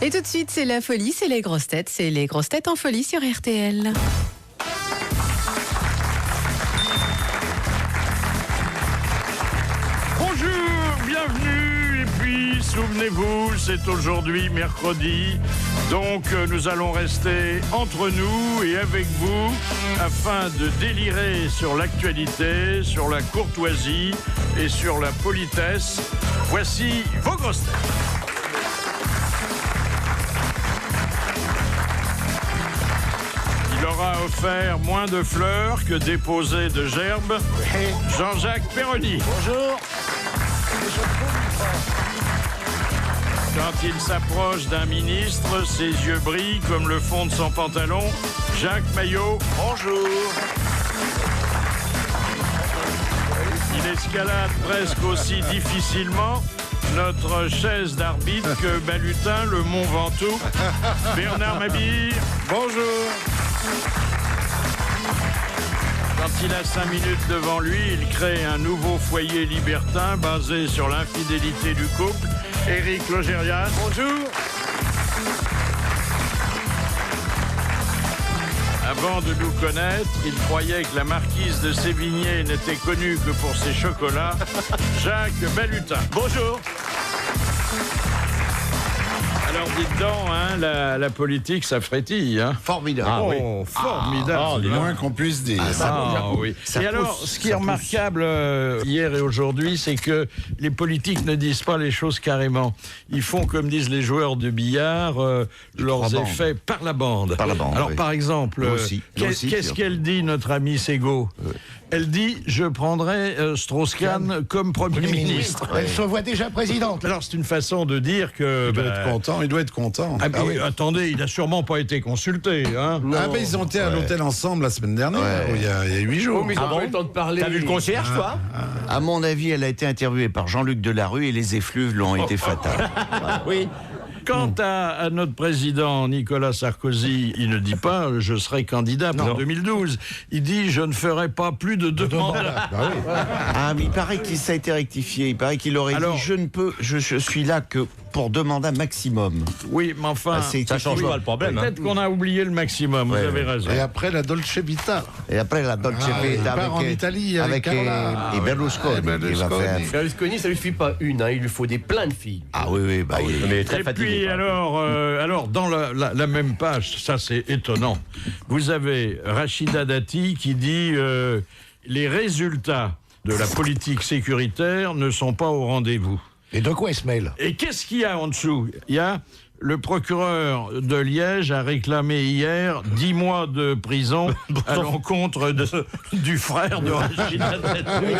Et tout de suite, c'est la folie, c'est les grosses têtes. C'est les grosses têtes en folie sur RTL. Bonjour, bienvenue. Et puis, souvenez-vous, c'est aujourd'hui mercredi. Donc, nous allons rester entre nous et avec vous afin de délirer sur l'actualité, sur la courtoisie et sur la politesse. Voici vos grosses têtes. Il aura offert moins de fleurs que déposé de gerbes. Jean-Jacques Perroni. Bonjour. Quand il s'approche d'un ministre, ses yeux brillent comme le fond de son pantalon. Jacques Maillot. Bonjour. Il escalade presque aussi difficilement notre chaise d'arbitre que Balutin, le Mont Ventoux. Bernard Mabille. Bonjour. Quand il a 5 minutes devant lui, il crée un nouveau foyer libertin basé sur l'infidélité du couple. Éric Logérias. Bonjour. Avant de nous connaître, il croyait que la marquise de Sévigné n'était connue que pour ses chocolats. Jacques Balutin. Bonjour. Alors dites donc, hein, la politique, ça frétille. Hein. Formidable. Formidable. Le moins qu'on puisse dire. Oui. Et alors, ce qui est remarquable hier et aujourd'hui, c'est que les politiques ne disent pas les choses carrément. Ils font, comme disent les joueurs de billard, leurs effets par la bande. Par la bande. Alors, oui. par exemple, qu'est-ce qu'elle dit, notre amie Ségaud ? Elle dit « Je prendrai Strauss-Kahn comme Premier ministre ». Elle se voit déjà présidente. Alors, c'est une façon de dire que... Il doit être content, il doit être content. Ah, oui. Attendez, il n'a sûrement pas été consulté. Hein. Ils ont été à l'hôtel ensemble la semaine dernière, il y a 8 jours. Ils ont pas eu le temps de parler. T'as vu le concierge, toi? À mon avis, elle a été interviewée par Jean-Luc Delarue et les effluves lui ont été fatales. Oui. Quant à notre président Nicolas Sarkozy, il ne dit pas « je serai candidat pour 2012 ». Il dit « je ne ferai pas plus de 2 mandats ». Ah, mais il paraît que ça a été rectifié. Il paraît qu'il aurait dit je suis là que pour 2 mandats maximum. Oui, mais enfin, Ça change pas le problème. peut-être qu'on a oublié le maximum, vous avez raison. Et après la Dolce Vita. Et après la Dolce il Vita part en Italie avec Carla. et Berlusconi. Et Berlusconi. Il va faire... Berlusconi, ça lui suffit pas une, hein. Il lui faut plein de filles. Ah oui, oui. Mais très Et fatigué. puis alors dans la même page, ça c'est étonnant, vous avez Rachida Dati qui dit les résultats de la politique sécuritaire ne sont pas au rendez-vous. Et de quoi il se mêle? Et qu'est-ce qu'il y a en dessous? Il y a le procureur de Liège a réclamé hier 10 mois de prison à l'encontre du frère de Rachida Dati. Oui,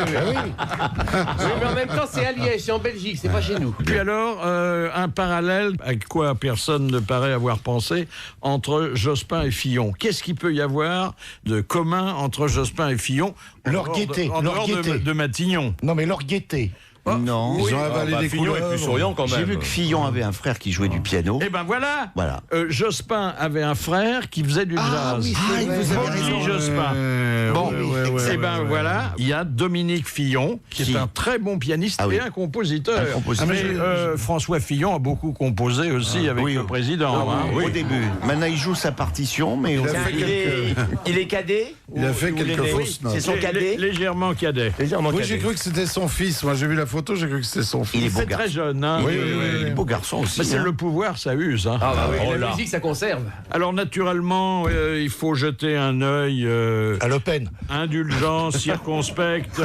mais en même temps, c'est à Liège, c'est en Belgique, c'est pas chez nous. Puis alors, un parallèle à quoi personne ne paraît avoir pensé entre Jospin et Fillon. Qu'est-ce qu'il peut y avoir de commun entre Jospin et Fillon Leur gaieté, en dehors de Matignon? Non, mais leur gaieté. Non. Ils ont avalé des Fillon est plus couleuvres. souriant quand même. J'ai vu que Fillon avait un frère qui jouait du piano. Eh ben voilà. Voilà. Jospin avait un frère qui faisait du jazz. oui, c'est vrai. Vous avez Motley raison. Jospin. Bon, ouais, eh ben voilà, il y a Dominique Fillon, qui est un très bon pianiste et un compositeur. Un compositeur. Mais François Fillon a beaucoup composé aussi avec le président. hein. Au début. Maintenant, il joue sa partition, mais Il est cadet? Il a fait quelques fausses notes. C'est son cadet? Légèrement cadet. Légèrement Oui, cadet. j'ai cru que c'était son fils. Moi, j'ai vu la photo, j'ai cru que c'était son fils. il est beau C'est très garçon. jeune. Hein. Oui, Il est beau garçon aussi. Mais c'est hein. le pouvoir, ça use. Hein. Ah, bah oui, Oh la là. musique, ça conserve. Alors naturellement, il faut jeter un œil À Le Pen. indulgent, circonspect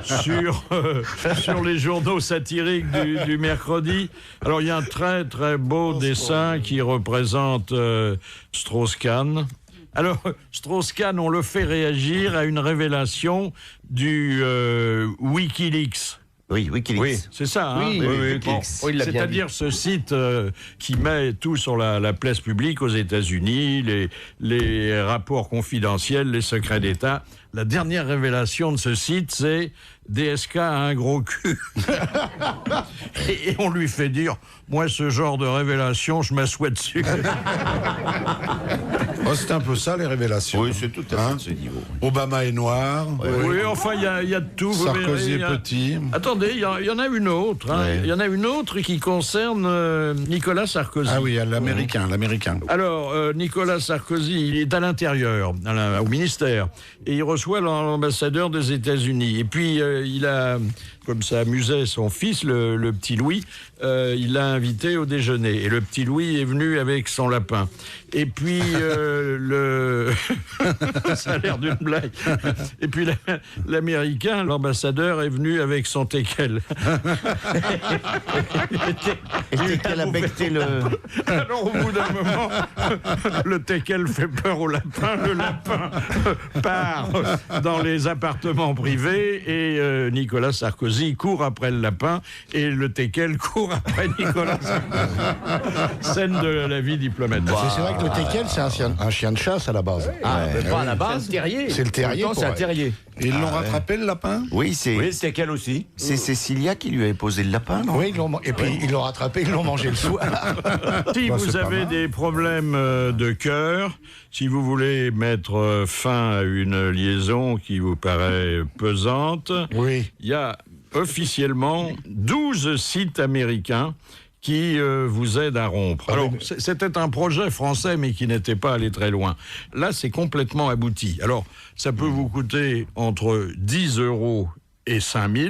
sur les journaux satiriques du mercredi. Alors il y a un très très beau dessin qui représente Strauss-Kahn. Alors, Strauss-Kahn, on le fait réagir à une révélation du Wikileaks. Oui, Wikileaks. Oui. C'est ça, hein? Oui, Wikileaks. Oh, il l'a bien C'est-à-dire ce site qui met tout sur la place publique aux États-Unis, les rapports confidentiels, les secrets d'État. La dernière révélation de ce site, c'est DSK a un gros cul. et on lui fait dire, moi, ce genre de révélation, je m'assois dessus. Oh, c'est un peu ça, les révélations. Oui, c'est tout à fait de ce niveau. Obama est noir. Oui, enfin, il y a de tout. vous Sarkozy verrez, est petit. Attendez, il y en a une autre. Il y en a une autre qui concerne Nicolas Sarkozy. Ah oui, l'américain. Alors, Nicolas Sarkozy, il est à l'intérieur, au ministère, et il reçoit l'ambassadeur des États-Unis. Et puis, il a, comme ça amusait son fils, le petit Louis, il l'a invité au déjeuner. Et le petit Louis est venu avec son lapin. Et puis, ça a l'air d'une blague. Et puis, l'Américain, l'ambassadeur, est venu avec son teckel. Et le teckel a becté le... Alors, au bout d'un moment, le teckel fait peur au lapin. Le lapin part dans les appartements privés et Nicolas Sarkozy court après le lapin et le teckel court après Nicolas Sarkozy. Scène de la vie diplomatique. C'est vrai que le teckel, c'est un chien de chasse à la base. Mais pas à la base. C'est le terrier. C'est le terrier. C'est un terrier. Et ils l'ont rattrapé, le lapin? Oui, c'est quel aussi? c'est Cécilia qui lui avait posé le lapin, non? Oui, et puis ils l'ont rattrapé, ils l'ont mangé le soir. Si Bah, vous c'est pas avez mal. des problèmes de cœur, si vous voulez mettre fin à une liaison qui vous paraît pesante, Oui. il y a officiellement 12 sites américains qui vous aident à rompre. Alors, c'était un projet français, mais qui n'était pas allé très loin. Là, c'est complètement abouti. Alors, ça peut vous coûter entre 10 € et 5 000.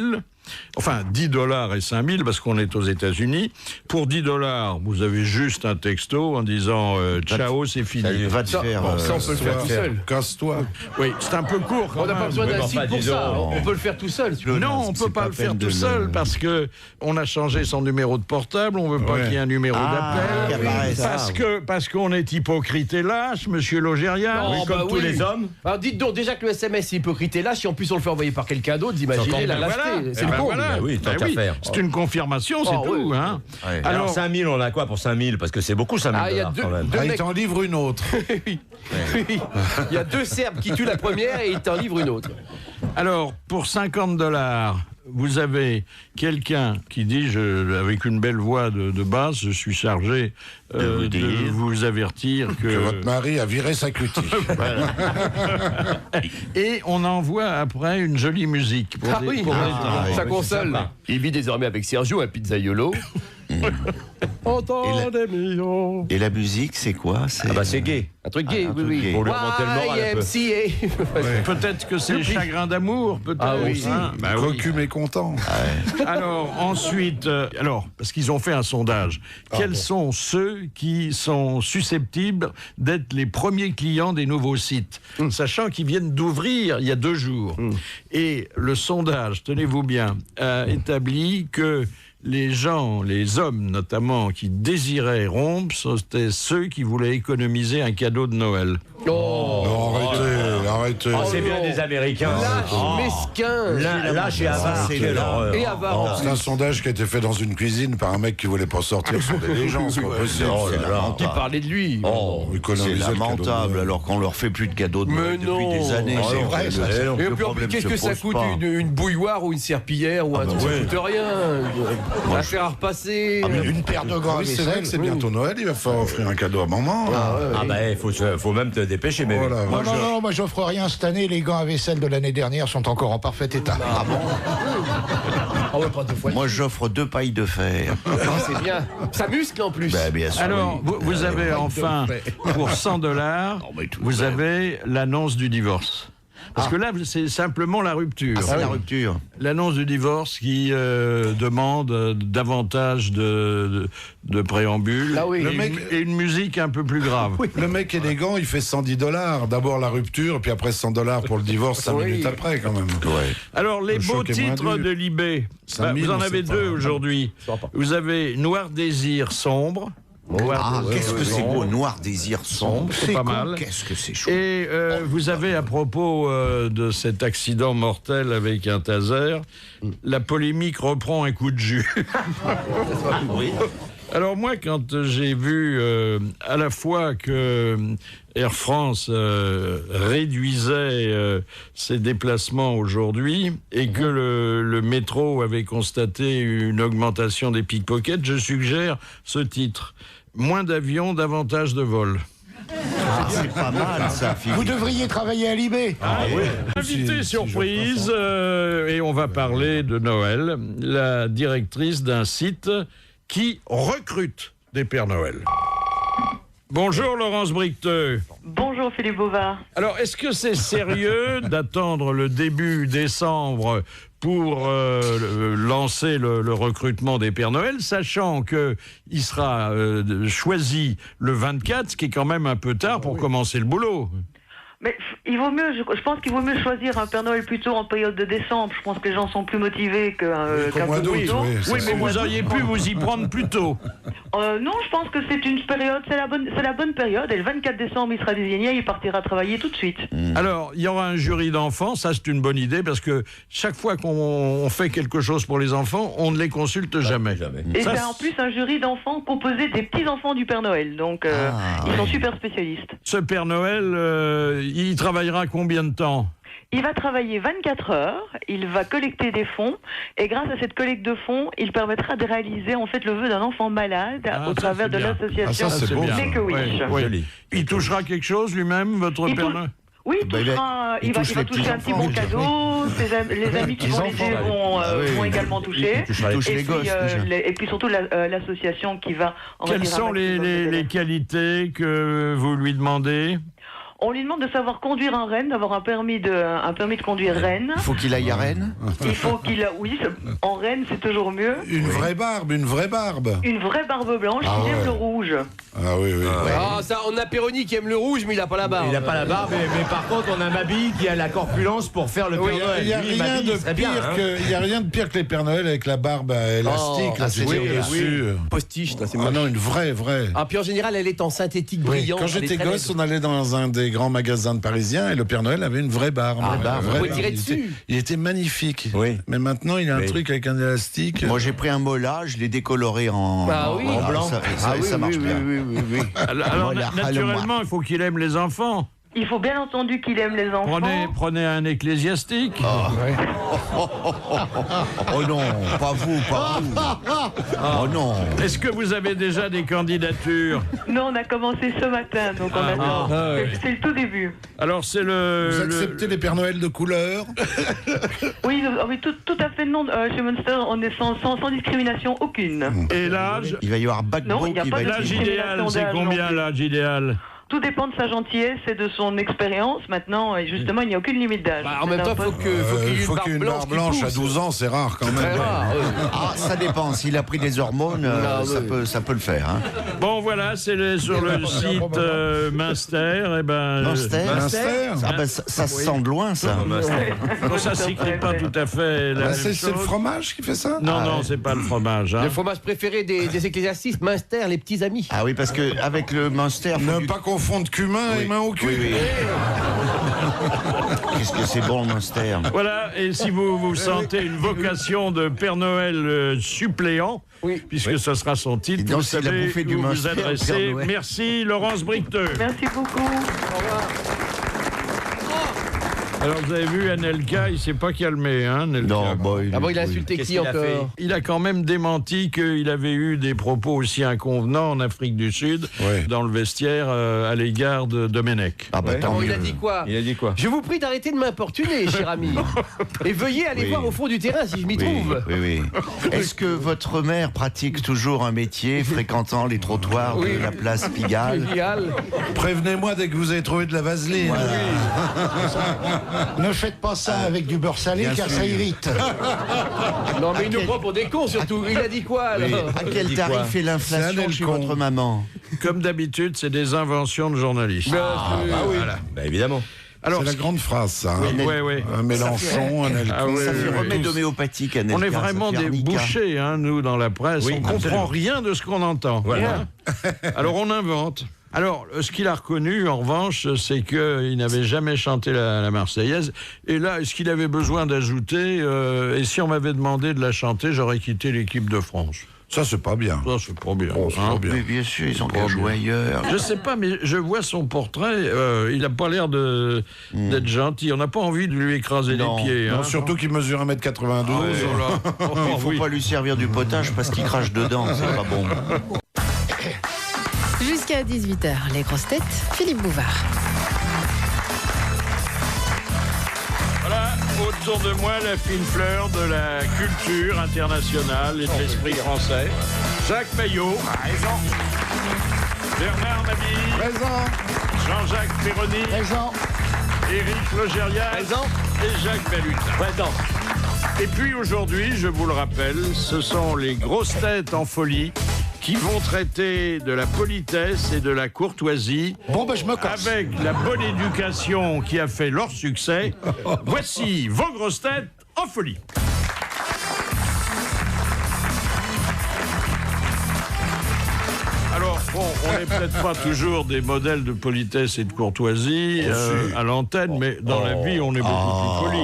Enfin, 10 $ et 5 000, parce qu'on est aux États-Unis. Pour 10 $, vous avez juste un texto en disant ciao, c'est fini. Va te faire... Ça, on peut le faire tout seul. Casse-toi. Oui, c'est un peu court quand On n'a pas même. besoin d'un mais site enfin, pour disons, ça. On peut le faire tout seul. Si tu veux. Non, on peut pas le faire tout seul parce que on a changé son numéro de portable, on veut pas Ouais. qu'il y ait un numéro qui d'appel. apparaisse. Parce qu'on est hypocrite et lâche, monsieur Logérias. Non, Comme bah tous oui. les hommes. Alors dites donc, déjà que le SMS est hypocrite et là, si en plus on le fait envoyer par quelqu'un d'autre, imaginez la lâcheté. C'est le con. Bah oui, tant qu'à faire. C'est une confirmation, c'est Oh, tout. oui. Hein. Ouais. Alors 5 000, on a quoi pour 5 000? Parce que c'est beaucoup 5 000 Ah, il y a quand même. deux Ah, il mecs. t'en livre une autre. Oui. Il y a 2 Serbes qui tuent la première et ils t'en livrent une autre. Alors, pour 50 $, vous avez quelqu'un qui dit, avec une belle voix de basse, je suis chargé de vous avertir Que votre mari a viré sa cutie. Et on envoie après une jolie musique. Pour Ah oui, ça console. Il vit désormais avec Sergio, un pizzaiolo. Et la musique, c'est quoi? Ah bah c'est gay. Un truc gay, un oui, truc oui. gay. Pour lui remonter le moral un peu. YMCA. Peut-être que c'est chagrin d'amour, peut-être. Ah oui. Hein. Bah oui. Cocu mécontent. Alors, ensuite, parce qu'ils ont fait un sondage, quels sont ceux qui sont susceptibles d'être les premiers clients des nouveaux sites, sachant qu'ils viennent d'ouvrir il y a 2 jours. Et le sondage, tenez-vous bien, a établi que les gens, les hommes notamment, qui désiraient rompre, c'était ceux qui voulaient économiser un cadeau de Noël. Non, arrêtez. Ah, c'est bien des Américains. Lâche, mesquin. Lâche et avare. c'est Quelle là. horreur. Et avare. C'est un sondage qui a été fait dans une cuisine par un mec qui voulait pas sortir sur des légendes. C'est pas possible. Oh là là. Qui parlait de lui. Oh, Il C'est colonisait le cadeau de lamentable, Noël. alors qu'on leur fait plus de cadeaux de Mais Noël depuis non. des années. Oh, C'est non, vrai, mais ça. non. Et Le puis en plus, problème qu'est-ce se que ça pose coûte pas. une bouilloire ou une serpillière ou un truc? Ça coûte rien. La faire à repasser. Une paire de gants à Oui, c'est vrai vaisselle. que c'est bientôt Noël, il va falloir offrir un cadeau à maman. Ah bah faut même te dépêcher, mais Voilà, Non, non, moi j'offre rien cette année. Les gants à vaisselle de l'année dernière sont encore en parfait état. Ah bon? Ah ouais, pas 2 fois. Moi, j'offre 2 pailles de fer. Ah, c'est bien. Ça muscle en plus. Ben, bien sûr. Alors, vous avez enfin, pour 100 $, mais tout vous de même. avez l'annonce du divorce. Parce que là, c'est simplement la rupture. C'est la rupture. L'annonce du divorce qui demande davantage de préambule Ah oui. et, Le mec- et une musique un peu plus grave. Le mec élégant, il fait 110 $. D'abord la rupture, puis après 100 $ pour le divorce 5 Oui. minutes après, quand même. Ouais. Alors, les Le beaux choc est moins titres dur. de Libé, 5000, vous en on avez sait 2 pas. aujourd'hui. Vous avez Noir Désir sombre. Ah, qu'est-ce que c'est beau, Noir Désir sombre. C'est pas mal. Qu'est-ce que c'est chaud. Et vous avez, à propos de cet accident mortel avec un taser, la polémique reprend un coup de jus. Oui. Alors moi, quand j'ai vu à la fois que Air France réduisait ses déplacements aujourd'hui et que le métro avait constaté une augmentation des pickpockets, je suggère ce titre. Moins d'avions, davantage de vols. Ah, c'est pas mal ça, Philippe. Vous devriez travailler à l'IB. Invité surprise, et on va parler de Noël, la directrice d'un site qui recrute des Pères Noël. Bonjour Laurence Bricteux. Bonjour Philippe Bouvard. Alors, est-ce que c'est sérieux d'attendre le début décembre pour lancer le recrutement des Pères Noël, sachant qu'il sera choisi le 24, ce qui est quand même un peu tard pour commencer le boulot? Mais il vaut mieux, je pense qu'il vaut mieux choisir un Père Noël plutôt en période de décembre. Je pense que les gens sont plus motivés qu'un peu plus tôt. Oui, mais vous auriez pu vous y prendre plus tôt. Non, je pense que c'est une période, c'est la bonne période. Et le 24 décembre, il sera désigné, il partira travailler tout de suite. Alors, il y aura un jury d'enfants, ça c'est une bonne idée, parce que chaque fois qu'on fait quelque chose pour les enfants, on ne les consulte jamais. Et c'est en plus un jury d'enfants composé des petits-enfants du Père Noël. Donc, ils sont super spécialistes. Ce Père Noël, il travaillera combien de temps? Il va travailler 24 heures, il va collecter des fonds, et grâce à cette collecte de fonds, il permettra de réaliser en fait le vœu d'un enfant malade au travers de l'association Make-A-Wish. Oui. Il touchera quelque chose lui-même, votre Père Noël? Oui, il va toucher un petit bon cadeau, les amis qui vont l'aider vont également toucher, et puis surtout l'association qui va en Quelles sont les qualités que vous lui demandez? On lui demande de savoir conduire un renne, d'avoir un permis de conduire renne. Il faut qu'il aille à Rennes. Il faut qu'il... Oui, en renne, c'est toujours mieux. Une vraie barbe. Une vraie barbe blanche, il aime le rouge. Ah oui. Ah, ça, on a Péroni qui aime le rouge, mais il n'a pas la barbe. Il n'a pas la barbe, mais par contre, on a Mabille qui a la corpulence pour faire le Père Noël. Il n'y a rien de pire que les Pères Noël avec la barbe élastique. Postiche, là, c'est moche. Non, une vraie. Ah, puis en général, elle est en synthétique brillant. Quand j'étais gosse, on allait dans un des grands magasins de Parisiens et le Père Noël avait une vraie barbe. Il était magnifique. Oui. Mais maintenant, il a un truc avec un élastique. Moi, j'ai pris un mola, je l'ai décoloré en blanc. Ça marche bien. Oui. Alors, naturellement, il faut qu'il aime les enfants. Il faut bien entendu qu'il aime les enfants. Prenez un ecclésiastique. Oh non, pas vous. Oh non. Est-ce que vous avez déjà des candidatures? Non, on a commencé ce matin, donc on attend. C'est le tout début. Alors c'est Vous acceptez les Pères Noël de couleur? Oui, tout à fait non. Chez Munster, on est sans discrimination aucune. Et l'âge? Il va y avoir Bagbo qui va être... L'âge idéal, c'est combien l'âge idéal? Tout dépend de sa gentillesse et de son expérience. Maintenant, justement, il n'y a aucune limite d'âge. En même temps, il faut qu'il y ait une barbe blanche à 12 ans, c'est rare quand même. Ça dépend. S'il a pris des hormones, ça peut le faire. Hein. Bon, voilà, c'est sur le site Munster. Munster ça se sent de loin, ça. Non, ça s'écrit pas tout à fait la même chose. C'est le fromage qui fait ça? Non, c'est pas le fromage. Le fromage préféré des ecclésiastistes, Munster, les petits amis. Ah oui, parce qu'avec le Munster... Ne pas confondre cumin et main au cul. Oui. Qu'est-ce que c'est bon, le Munster. Voilà, et si vous sentez une vocation de Père Noël suppléant, puisque ce sera son titre, vous savez où vous adresser. Merci, Laurence Bricteux. Merci beaucoup. Au revoir. Alors, vous avez vu, Anelka, il s'est pas calmé, hein, Anelka. Non, il a insulté qui encore? Il a quand même démenti qu'il avait eu des propos aussi inconvenants en Afrique du Sud, dans le vestiaire, à l'égard de Domenech. Il a dit quoi? Je vous prie d'arrêter de m'importuner, cher ami. Et veuillez aller voir au fond du terrain si je m'y trouve. Oui. Est-ce que votre mère pratique toujours un métier fréquentant les trottoirs de la place Pigalle? Prévenez-moi dès que vous avez trouvé de la vaseline. Voilà. Ne faites pas ça avec du beurre salé car ça irrite. Non mais il nous prend pour des cons surtout. Il a dit quoi alors? À quel tarif est l'inflation chez votre maman? Comme d'habitude, c'est des inventions de journalistes. Voilà. Évidemment. C'est la grande phrase, ça. Oui. Un Mélenchon, un Elton. Ça fait remède homéopathique, Anelka. On est vraiment des bouchers, hein, nous, dans la presse. On ne comprend rien de ce qu'on entend. Voilà. Alors, on invente. Alors, ce qu'il a reconnu, en revanche, c'est qu'il n'avait jamais chanté la Marseillaise. Et là, est-ce qu'il avait besoin d'ajouter et si on m'avait demandé de la chanter, j'aurais quitté l'équipe de France. Ça, c'est pas bien. Ça, c'est pas bien. Mais bien sûr, ils ont qu'à jouer ailleurs. Je sais pas, mais je vois son portrait. Il n'a pas l'air d'être gentil. On n'a pas envie de lui écraser les pieds. Non, surtout qu'il mesure 1m92. Il ne faut pas lui servir du potage parce qu'il crache dedans. C'est pas bon. Jusqu'à 18h, les grosses têtes, Philippe Bouvard. Voilà, autour de moi, la fine fleur de la culture internationale et de l'esprit français. Jacques Maillot. Présent. Bernard Mabille. Présent. Jean-Jacques Perroni. Présent. Éric Logérias. Présent. Et Jacques Balutin. Présent. Et puis aujourd'hui, je vous le rappelle, ce sont les grosses têtes en folie qui vont traiter de la politesse et de la courtoisie. Bon, ben je me casse. Avec la bonne éducation qui a fait leur succès. Voici vos grosses têtes en folie. Alors, bon, on n'est peut-être pas toujours des modèles de politesse et de courtoisie à l'antenne, mais dans la vie, on est beaucoup plus poli.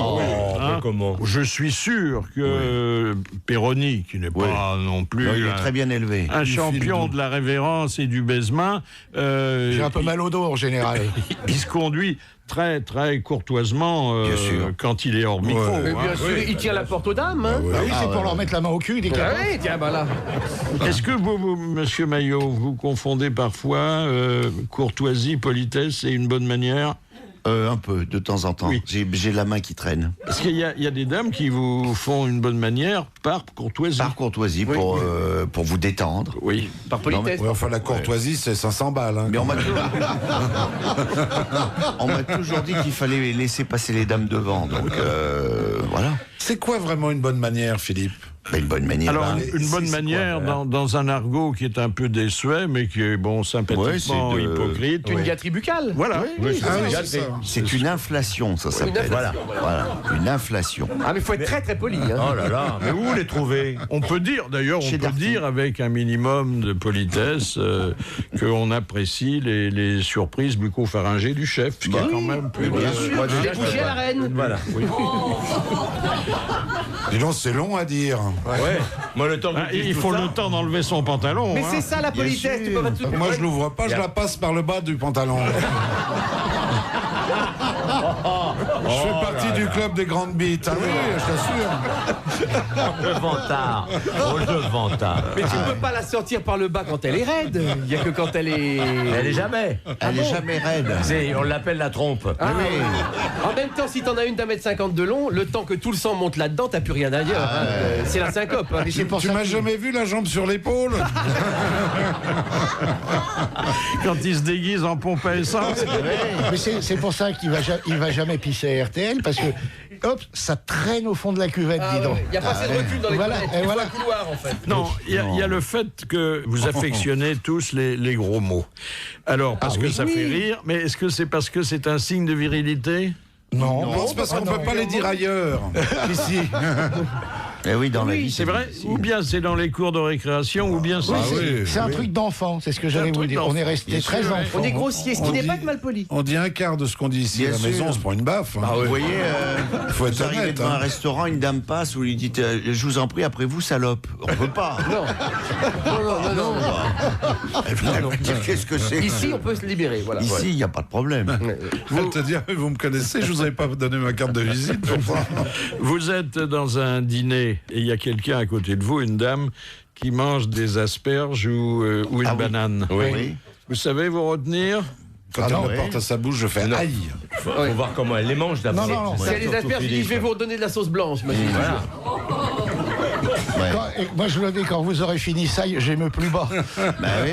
Comment ? Je suis sûr que Perroni, qui n'est pas non plus il est très bien élevé. un champion de la révérence et du baisement, J'ai un peu mal au dos en général. il se conduit très très courtoisement quand il est hors micro. Mais bien sûr, il tire la porte aux dames. Hein. Oui, c'est pour leur mettre la main au cul, des Ah cas. oui, tiens, bah là. Est-ce que vous, monsieur Maillot, vous confondez parfois courtoisie, politesse et une bonne manière ? Un peu, de temps en temps. Oui. J'ai la main qui traîne. Parce qu'il y a des dames qui vous font une bonne manière par courtoisie. Par courtoisie, pour vous détendre. Oui. Par politesse. Ouais, enfin, la courtoisie, c'est 500 balles. Hein, Mais on m'a toujours dit qu'il fallait laisser passer les dames devant. Donc voilà. C'est quoi vraiment une bonne manière, Philippe ? Une bonne manière. Alors, une bonne manière dans un argot qui est un peu désuet, mais qui est sympathiquement hypocrite. Une gâterie buccale. Voilà. C'est une inflation, ça s'appelle. Voilà. Une inflation. Ah, mais il faut être très très poli. Hein. Oh là là, mais où les trouver ? On peut dire, d'ailleurs, Chez Darty. avec un minimum de politesse qu'on apprécie les surprises bucco-pharyngées du chef, ce qui est quand même plus bien sûr. Les bouchées à la reine. Voilà. Dis donc, c'est long à dire. Ouais. Moi, le temps que il faut le temps d'enlever son pantalon. Mais c'est ça la politesse. Tu peux pas te... Moi, je l'ouvre pas, je la passe par le bas du pantalon. Je fais partie du club des grandes bites. Ah oui, je t'assure. Le vantard. Oh, le vantard. Mais tu peux pas la sortir par le bas quand elle est raide. Il y a que quand elle est... Elle est jamais. Elle est jamais raide. On l'appelle la trompe. Ah, oui. En même temps, si t'en as une d'1,50 m de long, le temps que tout le sang monte là-dedans, t'as plus rien ailleurs. C'est la syncope. Hein. Tu m'as jamais vu la jambe sur l'épaule ? Quand il se déguise en pompe à essence. Mais c'est pour ça qu'il va jamais pisser à RTL, parce que, hop, ça traîne au fond de la cuvette, dis donc. Il n'y a pas assez de recul dans les Voilà, toilettes. et Il faut voilà. un couloir, en fait. Non, il y a le fait que vous affectionnez tous les gros mots. Alors, parce que ça fait rire, mais est-ce que c'est parce que c'est un signe de virilité ? Non, c'est parce qu'on ne peut pas les dire ailleurs. Ici. Eh oui, dans la vie. C'est vrai. Ou bien c'est dans les cours de récréation, ou bien c'est... C'est un truc d'enfant, c'est ce que j'allais vous dire. On est resté très enfant. On est grossier, ce qui On n'est dit- pas de mal poli. On dit un quart de ce qu'on dit ici Bien à la sûr. maison, on se prend une baffe. Hein. Vous voyez, Faut être vous arrivez honnête, devant hein. un restaurant, une dame passe, vous lui dites je vous en prie, après vous, salope. On peut pas. Non. Elle va dire qu'est-ce que c'est. Ici, on peut se libérer, voilà. Ici, il n'y a pas de problème. Elle te dit, vous me connaissez, je vous avais pas donné ma carte de visite pour ça. Vous êtes dans un dîner et il y a quelqu'un à côté de vous, une dame, qui mange des asperges ou une banane. Oui. Vous savez vous retenir ? Quand elle me porte à sa bouche, je fais aïe. Faut voir comment elle les mange d'abord. Non. Si elle les asperges, je dis, je vais vous redonner de la sauce blanche. Voilà. Moi, je le dis, quand vous aurez fini ça, j'aime plus bas. Bah oui.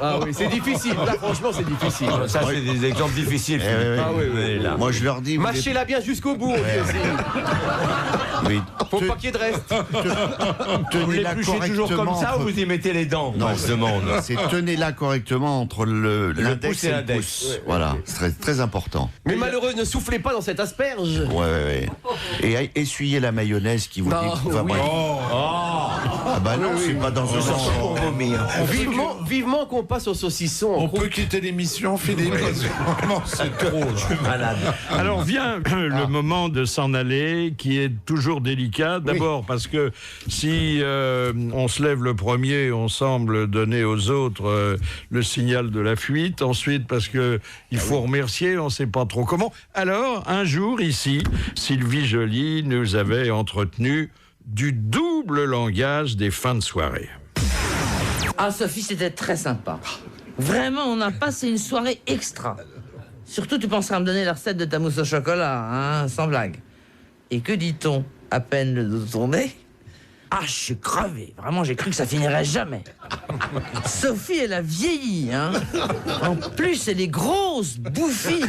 Ah oui, c'est difficile. Là, franchement, c'est difficile. Ça, c'est des exemples difficiles. Eh oui, oui. Ah oui, oui. Là. Moi, je leur dis. Mâchez-la bien jusqu'au bout, on dit aussi. Oui. Faut pas qu'il y ait de reste. Vous Tenez-la l'épluchez toujours comme correctement. ça ou vous y mettez les dents? Non, on se demande. C'est tenez-la correctement entre l'index pouce et et le l'index. pouce. Voilà, c'est très, très important. Mais malheureux, ne soufflez pas dans cette asperge. Ouais. Et essuyez la mayonnaise qui vous dit qu'il va oui. Ah bah non, c'est pas dans ce sens pour vomir. Vivement qu'on passe au saucisson. On peut quitter l'émission, Philippe. Vraiment, c'est trop. Là. Malade. Alors vient le moment de s'en aller, qui est toujours délicat. D'abord parce que si on se lève le premier, on semble donner aux autres le signal de la fuite. Ensuite parce que il faut remercier, on ne sait pas trop comment. Alors un jour ici, Sylvie Joly nous avait entretenu du double langage des fins de soirée. Ah, Sophie, c'était très sympa. Vraiment, on a passé une soirée extra. Surtout, tu penseras à me donner la recette de ta mousse au chocolat, hein, sans blague. Et que dit-on, à peine le dos tourné? Ah, je suis crevé. Vraiment, j'ai cru que ça finirait jamais. Sophie, elle a vieilli, hein. En plus, elle est grosse, bouffie.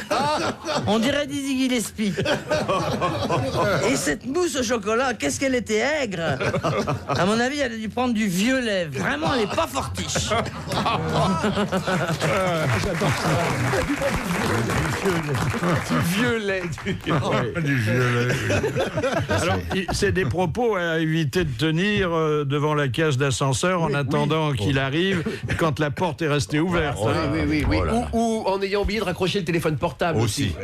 On dirait Dizzy Gillespie. Et cette mousse au chocolat, qu'est-ce qu'elle était aigre. À mon avis, elle a dû prendre du violet. Vraiment, elle est pas fortiche. J'adore ça. Du violet. Du violet. Alors, c'est des propos à éviter de tenir devant la cage d'ascenseur en attendant qu'il arrive quand la porte est restée ouverte. Oui. Voilà. Ou en ayant oublié de raccrocher le téléphone portable aussi.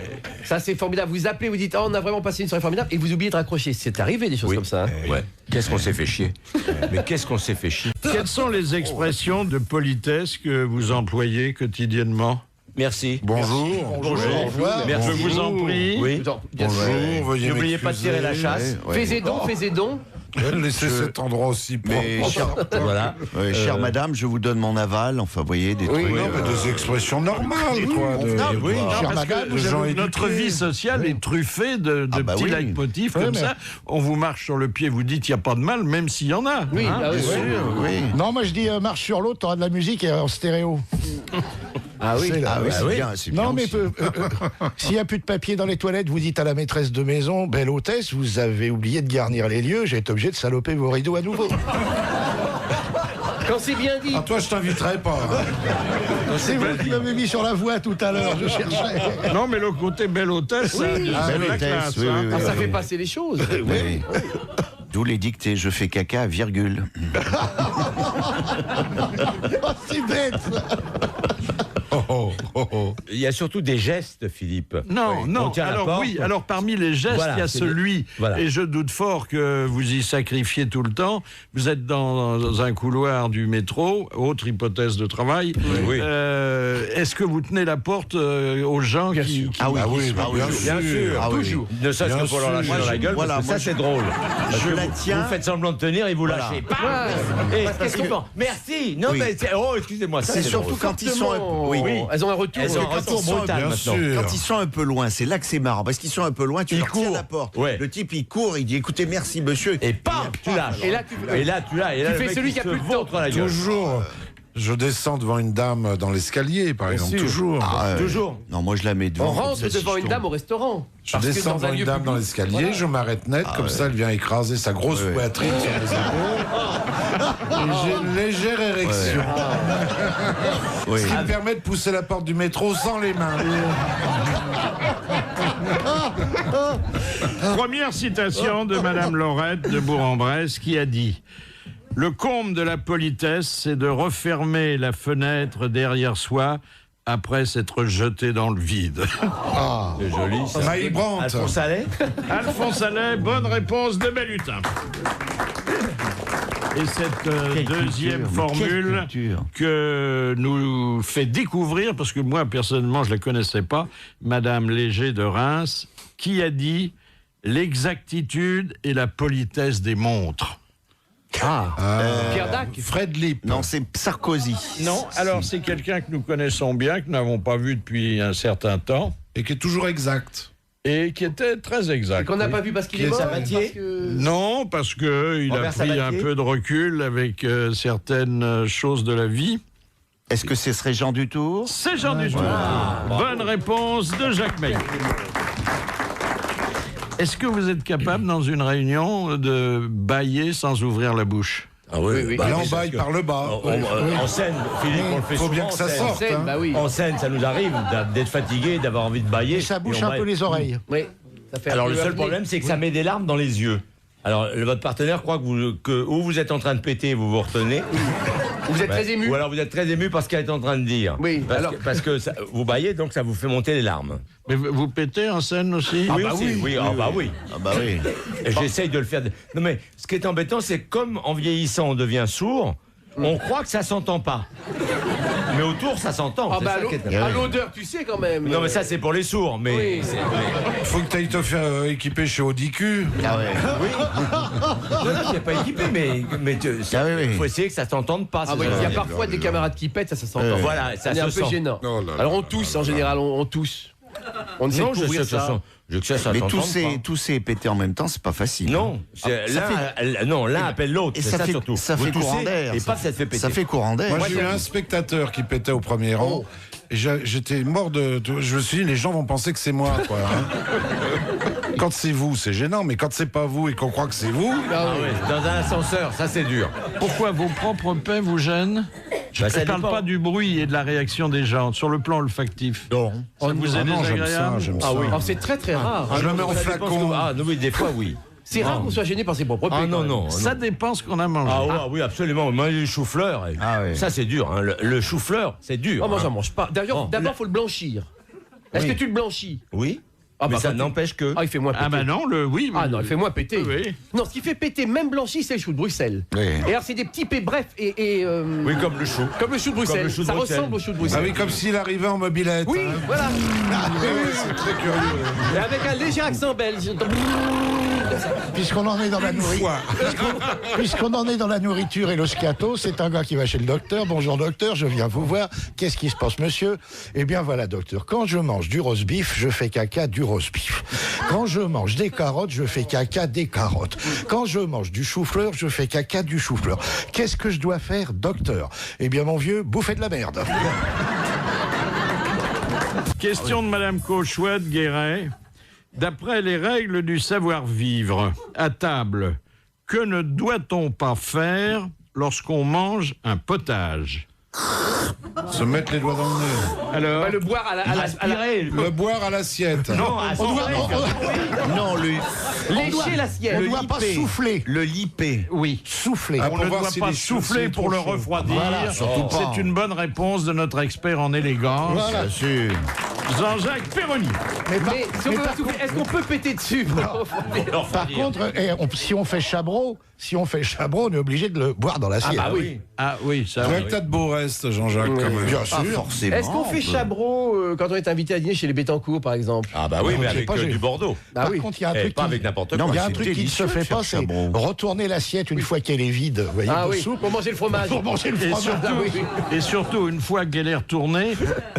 Ça, c'est formidable. Vous appelez, vous dites, on a vraiment passé une soirée formidable, et vous oubliez de raccrocher. C'est arrivé des choses comme ça. Hein. Ouais. Qu'est-ce qu'on s'est fait chier. Mais qu'est-ce qu'on s'est fait chier. Quelles sont les expressions de politesse que vous employez quotidiennement? Merci. Bonjour. Bonjour. Merci. Je vous en prie. Oui. Bonjour. N'oubliez pas de tirer la chasse. Faisez donc. Laissez cet endroit aussi propre. Mais, Voilà. Chère madame, je vous donne mon aval. Enfin, vous voyez, des trucs. Non, mais des expressions normales, quoi. Oui, Non, parce que notre vie sociale est truffée de petits leitmotifs comme ça. On vous marche sur le pied, vous dites il n'y a pas de mal, même s'il y en a. Oui, hein, Bien sûr, oui. Non, moi je dis marche sur l'autre, t'auras de la musique et en stéréo. Ah oui. C'est bien, c'est bien. Non, mais aussi. s'il n'y a plus de papier dans les toilettes, vous dites à la maîtresse de maison, belle hôtesse, vous avez oublié de garnir les lieux, j'ai été obligé de saloper vos rideaux à nouveau. Quand c'est bien dit. Ah, toi, je t'inviterai pas. C'est vous qui m'avez mis sur la voie tout à l'heure, je cherchais. Non, mais le côté belle hôtesse, ça, c'est de la classe. oui, hein. oui, Ah, ça oui. fait passer les choses. Oui. D'où les dictées, je fais caca, virgule. Oh, c'est bête. Il y a surtout des gestes, Philippe. Non, On non. tient la Alors porte. oui, alors parmi les gestes, Voilà, il y a c'est celui, voilà. et je doute fort que vous y sacrifiez tout le temps. Vous êtes dans un couloir du métro, autre hypothèse de travail. Oui. Est-ce que vous tenez la porte aux gens qui... Ah oui, Bien sûr, Ah oui, toujours. Ne serait-ce Bien que pour leur sûr. lâcher Moi, dans la gueule, voilà, parce que moi, ça, c'est drôle. Parce je que la tiens. Vous faites semblant de tenir et vous Voilà. lâchez. Qu'est-ce qu'on fait? Merci. Non, Oui. mais excusez-moi. ça, C'est surtout drôle. quand ils sont Fortement, elles ont un retour. Elles ont un quand retour ils sont brutal bien maintenant. sûr. Quand ils sont un peu loin, c'est là que c'est marrant. Parce qu'ils sont un peu loin, tu Ils leur tiens courent. la porte. Ouais. Le type, il court, il dit écoutez, merci monsieur. Et paf, tu lâches. Et là, tu Et là, tu fais le mec, celui il qui a se plus de temps. vautre à la gueule. Toujours. Je descends devant une dame dans l'escalier, par exemple. sûr. Toujours. Toujours. Non, moi je la mets devant. on rentre comme ça, devant si une je dame tombe. au restaurant. Je Parce que descends dans un devant une lieu dame dans public, l'escalier, voilà. je m'arrête net, comme ça elle vient écraser sa grosse poitrine sur mes épaules. Et j'ai une légère érection. Oui. Ce qui me permet de pousser la porte du métro sans les mains. Première citation de Madame Laurette de Bourg-en-Bresse qui a dit « Le comble de la politesse, c'est de refermer la fenêtre derrière soi après s'être jeté dans le vide. » C'est joli, ça. Maï Brandt. Alphonse Allais. Alphonse Allais, bonne réponse de Bellutin. Et cette deuxième formule que nous fait découvrir, parce que moi personnellement je ne la connaissais pas, Madame Léger de Reims, qui a dit « L'exactitude et la politesse des montres ». Pierre Dac. Fred Lipp. Non, c'est Sarkozy. Non, alors c'est quelqu'un que nous connaissons bien, que nous n'avons pas vu depuis un certain temps, Et qui est toujours exact. et qui était très exact. Qu'on n'a pas vu parce qu'il est mort. Sabatier. Non, parce qu'il a Robert pris un Sabatier. peu de recul avec certaines choses de la vie. Est-ce que ce serait Jean Dutour? C'est Jean Dutour. Bonne réponse de Jacques May. Est-ce que vous êtes capable, dans une réunion, de bâiller sans ouvrir la bouche? Ah oui. Là, on baille par le bas. En scène, Philippe, on le fait Faut souvent. bien que ça en scène. sorte. Scène, hein. bah oui. En scène, ça nous arrive d'être fatigué, d'avoir envie de bailler. Et ça bouche Et on un peu baille. les oreilles. Oui. Ça fait Alors un le peu seul apnée. problème, c'est que ça met des larmes dans les yeux. Alors votre partenaire croit que ou vous êtes en train de péter, vous vous retenez. Vous êtes très ému. Ou alors vous êtes très ému par ce qu'elle est en train de dire. Oui, Parce que ça, vous baillez, donc ça vous fait monter les larmes. Mais vous pétez en scène aussi? Oui, oui. Ah bah oui. Et j'essaye de le faire. Non mais ce qui est embêtant, c'est comme en vieillissant, on devient sourd. On croit que ça s'entend pas. Mais autour, ça s'entend. Ah c'est bah, ça qui est- à l'odeur, tu sais quand même. Non, mais ça, c'est pour les sourds. Mais Oui. Faut que tu ailles te faire équiper chez Audicu. Ah ouais. Non, non, tu n'es pas équipé, mais il faut essayer que ça s'entende pas. Ah oui, il y a parfois des camarades qui pètent, ça s'entend. Voilà, ça C'est un se peu sent. gênant. Oh là là. Alors on tousse en général, on tousse. On ne sait Non, pas je sais ouvrir que ça ça. sent. Je sais que ça Mais s'entend pas. tous ces pétés en même temps, c'est pas facile. Non, l'un appelle l'autre. Et C'est ça ça fait, surtout. ça Vous fait courant toussez, d'air. Et pas ça te fait péter. Ça fait courant d'air. Moi, j'ai eu un spectateur qui pétait au premier rang. Et j'étais mort de. Je me suis dit, les gens vont penser que c'est moi, quoi. Hein. Quand c'est vous, c'est gênant, mais quand c'est pas vous et qu'on croit que c'est vous. Ah oui, dans un ascenseur, ça c'est dur. Pourquoi vos propres paix vous gênent? Je Bah, ça ne parle dépend. pas du bruit et de la réaction des gens, sur le plan olfactif. Non. Ça vous est non, j'aime ça, désagréable? j'aime Ah ça. oui. Oh, c'est très très rare. Je le mets en Ça dépend ce flacon. que- Ah non, oui, des fois oui. C'est rare qu'on soit gêné par ses propres Ah paix, non, quand même. non. Ça non. dépend ce qu'on a mangé. Ah, ouais, oui, absolument. Moi, le chou-fleur, Ah ouais. ça c'est dur. Hein. Le chou-fleur, c'est dur. Oh, moi hein. j'en mange pas. D'ailleurs, Oh. d'abord faut le blanchir. Est-ce Oui. que tu le blanchis? Oui, Ah, mais bah, ça quand tu- n'empêche que... Ah, il fait moins péter. Ah bah non, oui. Ah non, il fait moins péter. Oui. Non, ce qui fait péter, même blanchi, c'est le chou de Bruxelles. Oui. Et alors, c'est des petits pets brefs et Oui, comme le chou. comme le chou de Bruxelles. le chou de Ça Bruxelles. ressemble au chou de Ah Bruxelles. oui, comme s'il arrivait en mobilette. Oui, hein. voilà. C'est très curieux. Et avec un léger accent belge. Puisqu'on en est dans la nourriture, puisqu'on en est dans la nourriture et le scato, c'est un gars qui va chez le docteur. Bonjour docteur, je viens vous voir. Qu'est-ce qui se passe, monsieur? Eh bien voilà, docteur. Quand je mange du roast beef, je fais caca du roast beef. Quand je mange des carottes, je fais caca des carottes. Quand je mange du chou-fleur, je fais caca du chou-fleur. Qu'est-ce que je dois faire, docteur? Eh bien, mon vieux, bouffer de la merde. Question de Madame Cauchouette-Guéret. D'après les règles du savoir-vivre, à table, que ne doit-on pas faire lorsqu'on mange un potage? Se mettre les doigts dans le nez. Alors, Le boire à la... Aspirer. Le boire à l'assiette. Non, Non, Lécher l'assiette. On ne doit pas souffler. le lipé. oui. Souffler. Ah, On pour ne voir doit si pas les souffler c'est pour trop le chaud. refroidir. Voilà, surtout pas. C'est une bonne réponse de notre expert en élégance, Bien sûr. Jean-Jacques Perroni. Mais par, Mais si on mais veut par souffler, est-ce qu'on peut péter dessus? par contre, si on fait Chabrot, on est obligé de le boire dans l'assiette. bah oui. Ah oui, ça Tu vois oui. que t'as de beaux restes, Jean-Jacques, quand même. Bien Pas sûr. forcément. Est-ce qu'on fait Chabrot quand on est invité à dîner chez les Bettencourt, par exemple? Ah bah oui, mais Je sais avec pas, du Bordeaux. Bah Par oui. contre, il y a un Eh, truc pas qui- avec n'importe Non, quoi. il y a un c'est truc qui ne se délicieux de fait faire pas, c'est Chabrot. retourner l'assiette une fois qu'elle est vide. Vous voyez, Ah de oui, soupe. pour manger le fromage. Pour manger le Et fromage. surtout, Ah oui. et surtout, une fois qu'elle est retournée,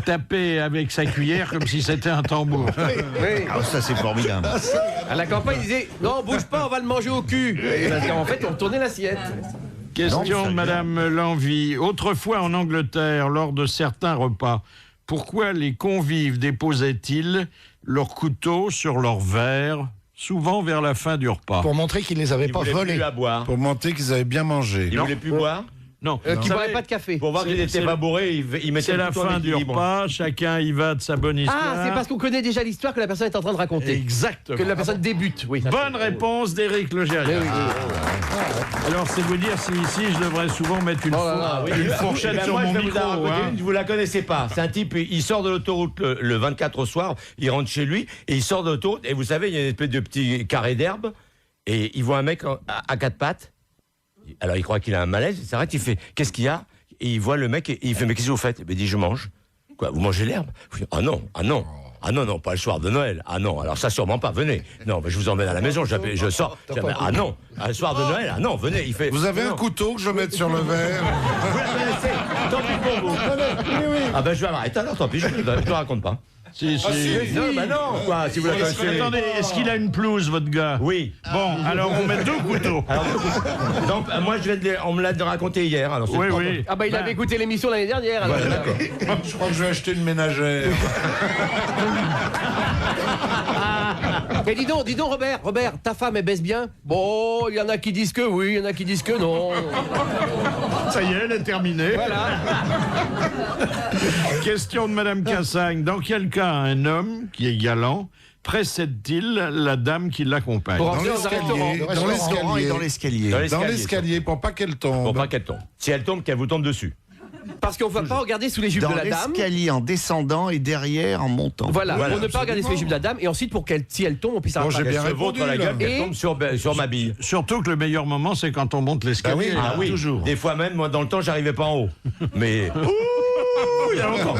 taper avec sa cuillère comme si c'était un tambour. Oui. Ah, ça, c'est formidable. À la campagne, ils disaient non, bouge pas, on va le manger au cul. Et parce qu'en fait, on retournait l'assiette. Question de Madame Lanvie. Autrefois en Angleterre, lors de certains repas, pourquoi les convives déposaient-ils leurs couteaux sur leur verre, souvent vers la fin du repas? Pour montrer qu'ils ne les avaient Ils pas voulaient volés. plus à boire. Pour monter qu'ils avaient bien mangé. Ils voulaient plus boire. Non, Qui Vous ne savez, boirait pas de café. Pour voir qu'ils C'est- n'étaient pas bourrés, ils mettaient c'est le la couteau en fin du équilibre. repas, chacun y va de sa bonne histoire. Ah, c'est parce qu'on connaît déjà l'histoire que la personne est en train de raconter. Exactement. Que la personne débute, oui. Bonne réponse d'Éric Legérias. Oui, oui, Alors, c'est vous dire si ici, je devrais souvent mettre une, Oh là là, une fourchette Eh ben, sur moi, mon je vais micro. vous en raconter hein. une, vous la connaissez pas. C'est un type, il sort de l'autoroute le 24 au soir, il rentre chez lui et il sort de l'autoroute et vous savez, il y a une espèce de petit carré d'herbe et il voit un mec à quatre pattes. Alors il croit qu'il a un malaise, il s'arrête, il fait qu'est-ce qu'il y a? Et il voit le mec et il fait mais qu'est-ce que vous faites? Il dit je mange. Quoi, vous mangez l'herbe? Ah non, ah non. Ah non, non, pas le soir de Noël. Ah non, alors ça sûrement pas, venez. Non, je vous emmène à la maison, je sors. Ah non, le soir de Noël, ah non, venez. Il fait, Vous avez non. un couteau que je mette sur le verre? Vous la connaissez, tant pis pour vous. Ah ben je vais m'arrêter alors, tant pis, je ne raconte pas. Si, si. Non, bah non, quoi, si vous la connaissez. Attendez, est-ce qu'il a une pelouse, votre gars? Oui. Bon, alors on met deux couteaux. Alors, donc, moi, on me l'a raconté hier. Alors, c'est Oui, pas- oui. Ah bah il avait écouté l'émission l'année dernière. alors. Je crois que je vais acheter une ménagère. Mais dis donc Robert, ta femme elle baisse bien? Bon, il y en a qui disent que oui, il y en a qui disent que non. Ça y est, elle est terminée. Voilà. Question de Madame Cassagne. Dans quel cas un homme qui est galant précède-t-il la dame qui l'accompagne? Pour Dans rentrer dans un restaurant. l'escalier. Dans Dans le restaurant et dans l'escalier. l'escalier. Dans l'escalier pour pas qu'elle tombe. Pour pas qu'elle tombe. Si elle tombe, qu'elle vous tombe dessus. Parce qu'on ne va pas regarder sous les jupes Dans de la dame. l'escalier en descendant et derrière en montant. Voilà, pour ne pas regarder sous les jupes de la dame et ensuite pour qu'elle, si elle tombe, on puisse la rattraper. J'ai bien répondu, la gueule, là. qu'elle tombe sur ma bille. Surtout que le meilleur moment, c'est quand on monte l'escalier. Ah oui, toujours. Des fois même, moi, dans le temps, j'arrivais pas en haut. Mais. Il y a longtemps.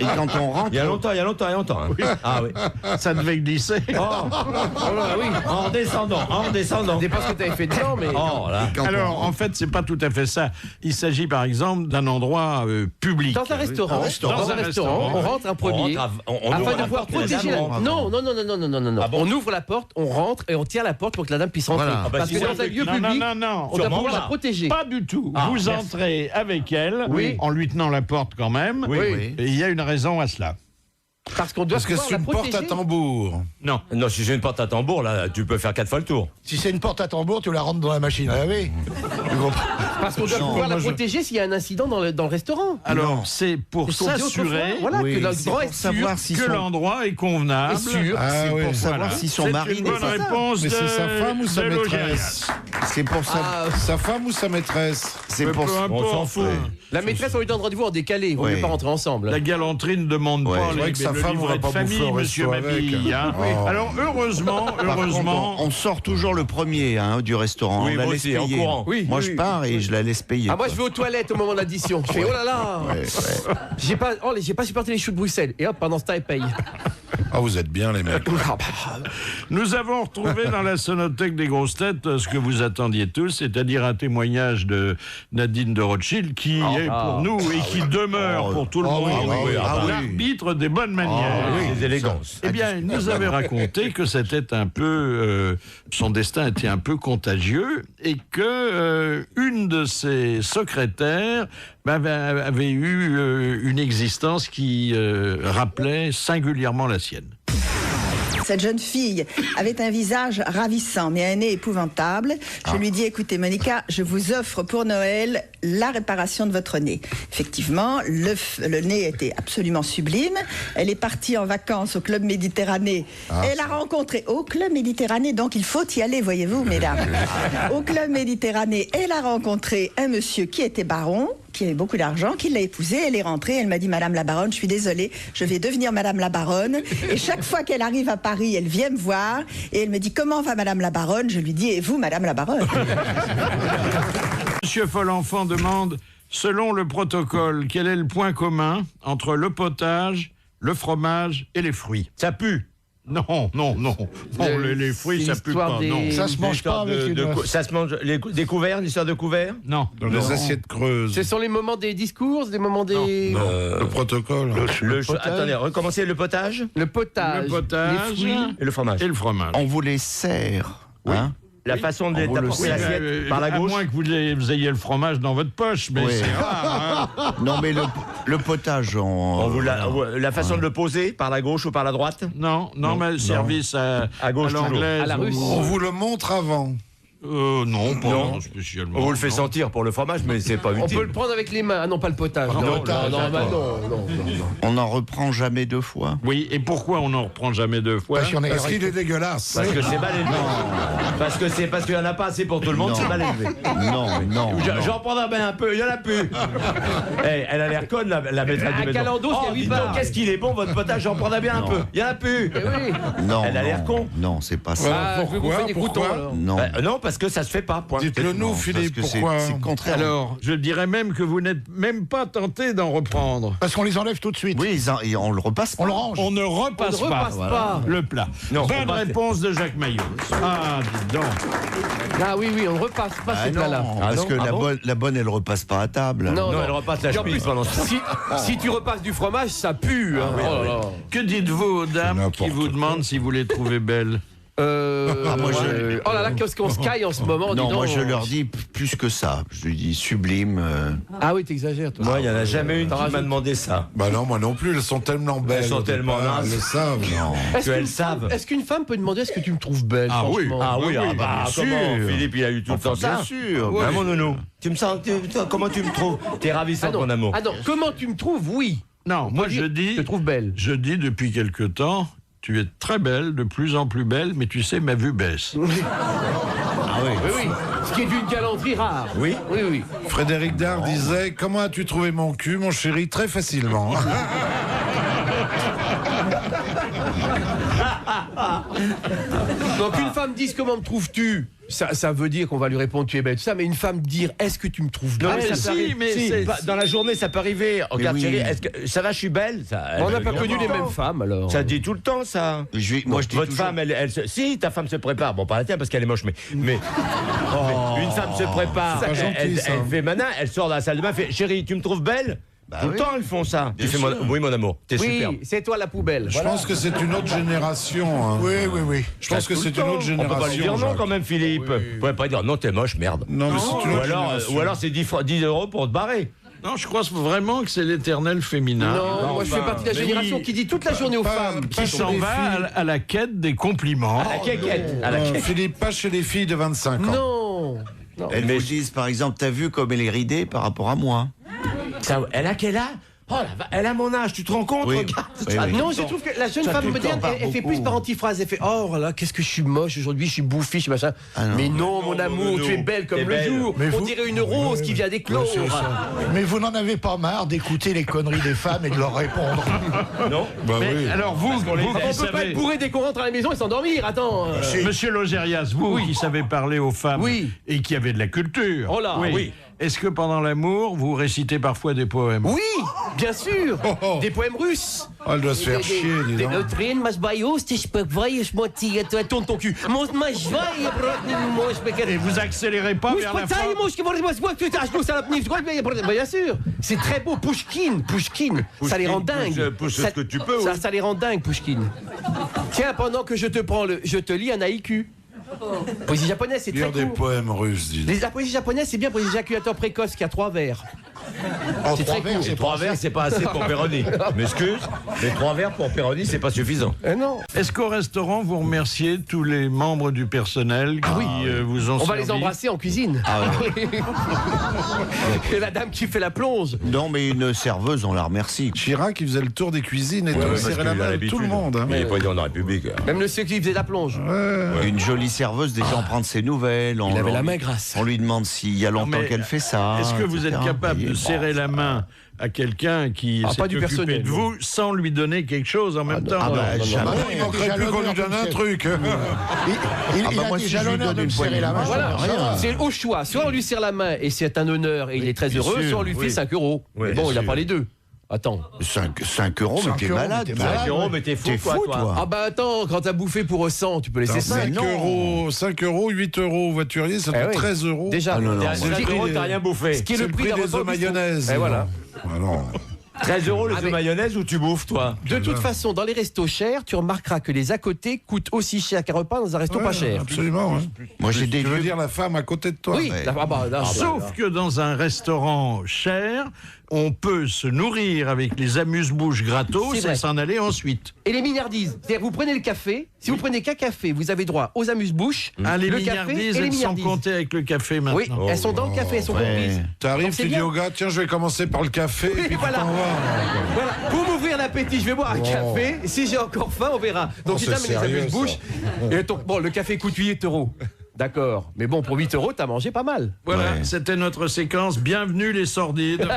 Et quand on rentre. Il y a longtemps. Hein. Ah oui. Ça devait glisser. Oh là, oui. En descendant. Ça dépend ce que tu avais fait dedans, mais. Oh là. Alors, en fait, c'est pas tout à fait ça. Il s'agit, par exemple, d'un endroit public. Dans un restaurant, Dans un restaurant, on rentre un premier, On afin ouvre de la pouvoir porte et la protéger dame la... rentre. Non. Ah bon On ouvre la porte, on rentre et on tire la porte pour que la dame puisse rentrer. Voilà. Ah bah, Parce si que c'est dans un lieu Non, public, non. on doit Sûrement pouvoir la pas. protéger. Pas du tout. Ah, Vous merci. entrez avec elle, Oui. en lui tenant la porte quand même. Oui. Et il y a une raison à cela. Parce qu'on doit Parce que pouvoir c'est la une porte protéger. à tambour. Non. Non, si j'ai une porte à tambour, là, tu peux faire 4 fois le tour. Si c'est une porte à tambour, tu la rentres dans la machine à laver. Parce qu'on doit Non, pouvoir la moi, je- protéger s'il y a un incident dans le restaurant. Alors, c'est pour C'est ce qu'on dit s'assurer autrefois. Voilà, Oui, que c'est l'endroit pour est sûr. savoir si que son, l'endroit est convenable. Est sûr. Ah c'est oui. pour savoir Voilà. si son C'est mari une n'est bonne pas. réponse Mais c'est sa de- femme ou sa de maîtresse Logérias. C'est pour ça. Sa femme ou sa maîtresse C'est pour Peu ça. importe. On s'en fout. La maîtresse, on lui donne rendez-vous en décalé. Il ne vaut Oui. mieux pas rentrer ensemble. La galanterie ne demande Ouais. pas C'est vrai que sa le femme livret aurait de pas bouffé famille, au monsieur resto avec. Mabille. Hein. Oui. Alors, heureusement, Par contre, on sort toujours le premier du restaurant. Oui, on la moi laisse aussi, en payer. courant. Oui, Moi, oui, je oui. pars et je la laisse payer. Ah, moi, quoi. je vais aux toilettes au moment de l'addition. Je fais, oh là là j'ai pas supporté les choux de Bruxelles. Et hop, pendant ce temps, elle paye. Ah, vous êtes bien, les mecs. Nous avons retrouvé dans la sonothèque des grosses têtes ce que vous attendiez tous, c'est-à-dire un témoignage de Nadine de Rothschild qui est pour nous et qui demeure pour tout le monde l'arbitre des bonnes manières. Des élégances. Eh bien, il nous avait raconté que c'était un peu... son destin était un peu contagieux et que une de ses secrétaires avait eu une existence qui rappelait singulièrement la sienne. Cette jeune fille avait un visage ravissant, mais un nez épouvantable. Je lui dis, écoutez Monica, je vous offre pour Noël la réparation de votre nez. Effectivement, le nez était absolument sublime. Elle est partie en vacances au Club Méditerranée. Elle a rencontré au Club Méditerranée, donc il faut y aller, voyez-vous, mesdames. Au Club Méditerranée, elle a rencontré un monsieur qui était baron, qui avait beaucoup d'argent, qui l'a épousée. Elle est rentrée, elle m'a dit, Madame la Baronne, je suis désolée, je vais devenir Madame la Baronne. Et chaque fois qu'elle arrive à Paris, elle vient me voir et elle me dit, comment va Madame la Baronne? Je lui dis, et vous, Madame la Baronne? Monsieur Folenfant demande, selon le protocole, quel est le point commun entre le potage, le fromage et les fruits? Ça pue. Non. Les fruits, ça pue l'histoire pas, des- non. Ça se mange pas avec une... Ça se mange des couverts, l'histoire de couverts. Non. Dans les assiettes creuses. Ce sont les moments des discours, des moments des... Le protocole. Attendez, recommencez le potage Le potage, Le potage les fruits. et le fromage. et le fromage. On vous les sert. Hein La façon On vous le d'apporter sait. l'assiette par la À gauche. moins que vous ayez le fromage dans votre poche, mais Oui. c'est rare. Hein. Non, mais le potage, On vous la façon de le poser par la gauche ou par la droite. Non, mais le service À gauche, toujours. l'anglaise. À la russe. On vous le montre avant. Non, pas Non. spécialement. On vous le fait sentir pour le fromage, mais c'est pas On utile. peut le prendre avec les mains. Ah non, pas le potage. Ah, non, potage, non. on n'en reprend jamais deux fois. Oui, et pourquoi on n'en reprend jamais deux fois? Parce qu'on est- Parce qu'il est dégueulasse. Parce que c'est mal élevé. Parce qu'il n'y en a pas assez pour tout le monde, Non. c'est mal élevé. Non. J'en prendrai bien un peu, il y en a plus. Elle a l'air conne, la maîtresse À du maison. Calandos, il y a huit dis donc, parts. qu'est-ce qu'il est bon, votre potage, j'en prendrai bien un peu. Il y en a plus. Eh oui. Non. Elle a l'air con. Non, c'est pas ça. Ah, je vais bouffer des croutons, alors. Non. Non, parce que ça se fait pas. Point. Dites-le nous, Non, Philippe, parce que pourquoi c'est contraire. Alors, je dirais même que vous n'êtes même pas tenté d'en reprendre. Parce qu'on les enlève tout de suite. Oui, et on le repasse pas. On le range. On ne repasse, On ne repasse pas. le plat. Non, Bonne on repasse. réponse de Jacques Maillot. Ah, dites donc. Ah oui, on ne repasse pas Ah ce plat-là. non, Ah parce non, que ah la, bon bonne, la bonne, elle repasse pas à table. Non, Non, elle repasse la Et en chemise plus, pendant ce temps. si tu repasses du fromage, ça pue. Hein. Oh là là. Que dites-vous aux dames n'importe qui vous demandent si vous les trouvez belles? moi, Oh là là, qu'est-ce qu'on se caille en ce moment. dis Non, donc. moi je leur dis plus que ça. Je lui dis sublime. Ah oui, t'exagères, toi. Moi, il n'y en a jamais une qui rajoutes. m'a demandé ça. Bah non, moi non plus, elles sont tellement belles. Elles sont au tellement départ, nazes. Elles le savent. Est-ce qu'elles qu'une femme- savent. Est-ce qu'une femme peut demander est-ce que tu me trouves belle? Ah oui. franchement Ah oui, oui, bah, bien comment sûr. Philippe, il a eu tout le temps ça. Bien sûr. Ah, mon nounou. Tu me sens, comment tu me trouves? T'es ravissant, mon amour. Ah non, comment tu me trouves? Oui. Non, moi je dis... Je te trouve belle. Je dis depuis quelque temps, tu es très belle, de plus en plus belle, mais tu sais, ma vue baisse. Ah oui. Oui, oui. Ce qui est d'une galanterie rare. Oui. Oui, oui. Frédéric Dard disait: comment as-tu trouvé mon cul, mon chéri? Très facilement. Donc une femme dise comment me trouves-tu, ça veut dire qu'on va lui répondre tu es belle, tout ça, mais une femme dire est-ce que tu me trouves belle, dans la journée ça peut arriver. Regarde chérie, est-ce que ça va, je suis belle ça, on n'a pas connu les mêmes femmes alors. Ça dit tout le temps ça. Moi je dis votre toujours... femme si ta femme se prépare, bon pas la tienne parce qu'elle est moche, mais une femme se prépare, elle fait manin, elle sort de la salle de bain, fait chérie tu me trouves belle. Tout le temps, ils font ça. Tu fais oui, mon amour, t'es super. Oui, c'est toi la poubelle. Je pense que c'est une autre génération. Hein. Oui. Je pense que c'est une autre génération. On peut pas lui dire non quand même, Philippe. Vous pouvez pas dire non, t'es moche, merde. Non, mais c'est une autre génération. Ou alors c'est 10 € pour te barrer. Non, je crois vraiment que c'est l'éternel féminin. Non, moi je fais partie de la génération qui dit toute la journée aux femmes. Qui s'en va à la quête des compliments. À la quête. Philippe, pas chez les filles de 25 ans. Non. Elles vous disent, par exemple, t'as vu comme elle est ridée par rapport à moi? Elle a quel âge? Oh, elle a mon âge, tu te rends compte? Oui. Regarde. Non, je trouve que la jeune femme moderne, elle fait plus par antiphrase. Elle fait oh là, qu'est-ce que je suis moche aujourd'hui, je suis bouffi, je suis machin. Mais non, mon amour, tu es belle comme le jour. On dirait une rose qui vient d'éclore. Mais vous n'en avez pas marre d'écouter les conneries des femmes et de leur répondre? Non. Alors vous on peut pas être bourré dès qu'on rentre à la maison et s'endormir. Attends. Monsieur Logérias, vous qui savez parler aux femmes et qui avez de la culture. Oh là, oui. Est-ce que pendant l'amour, vous récitez parfois des poèmes? Oui, bien sûr. Des poèmes russes. Oh, elle doit se faire chier, dis donc. Tourne ton cul. Et vous accélérez pas vers la fin? Bien sûr. C'est très beau. Pushkin. Ça les rend dingues. Pousse ce que tu peux. Ça les rend dingues, Pushkin. Tiens, pendant que je te lis un haïku. Poésie japonaise, c'est très Lire des court. poèmes russes, dis donc. La poésie japonaise, c'est bien pour les éjaculateurs précoces qui a 3 vers. C'est très court. Et 3 vers, c'est pas assez pour Péroni. M'excuse, mais 3 vers pour Péroni, c'est pas suffisant. Non. Est-ce qu'au restaurant, vous remerciez tous les membres du personnel qui vous ont servi? On va les embrasser en cuisine. Et la dame qui fait la plonge. Non, mais une serveuse, on la remercie. Chirac, il faisait le tour des cuisines et tout, il serrait la main à tout le monde. Hein. Mais il n'est pas dit en République. Même le ceux qui faisait la plonge. Une jolie serveuse, déjà en prendre ses nouvelles. Il avait la main grasse. On lui demande s'il y a longtemps qu'elle fait ça. Est-ce que vous êtes capable de serrer la main à quelqu'un qui s'est occupé de vous sans lui donner quelque chose en même temps? Jamais. Il manquerait plus qu'on lui donne un truc. Il a déjà l'honneur de me serrer la main. Voilà. C'est au choix. Soit on lui serre la main et c'est un honneur et il est très heureux, soit on lui fait 5 €. Oui, bon, il n'a pas les deux. Attends. 5 €, mais t'es malade. 5 €, mais t'es fou, toi. Ah bah attends, quand t'as bouffé pour 100, tu peux laisser 5 €. 5 €, 8 € au voiturier, ça fait 13 €. Déjà, 5 €, t'as rien bouffé. Ce qui est le prix des œufs mayonnaise. Et voilà. 13 € les œufs mayonnaise ou tu bouffes, toi? De toute façon, dans les restos chers, tu remarqueras que les à côté coûtent aussi cher qu'un repas dans un resto pas cher. Absolument. Hein. Moi, j'ai Tu veux dire la femme à côté de toi? Oui. Sauf que dans un restaurant cher, on peut se nourrir avec les amuse-bouches gratos et s'en aller ensuite. Et les mignardises, c'est-à-dire vous prenez le café, si vous prenez qu'un café, vous avez droit aux amuse-bouches, Les le café mignardises, et les elles sont mignardises. comptées avec le café maintenant. Oui, elles sont dans le café, elles sont comprises. T'arrives, c'est tu dis bien. au gars, tiens, je vais commencer par le café, et puis voilà. tu t'en vas. Voilà, pour m'ouvrir l'appétit, je vais boire un café. Si j'ai encore faim, on verra. Donc, c'est j'ai les sérieux, amuse-bouches. Et bon, le café coûte 8 €. D'accord. Mais bon, pour 8 €, t'as mangé pas mal. Voilà, c'était notre séquence. Bienvenue les sordides.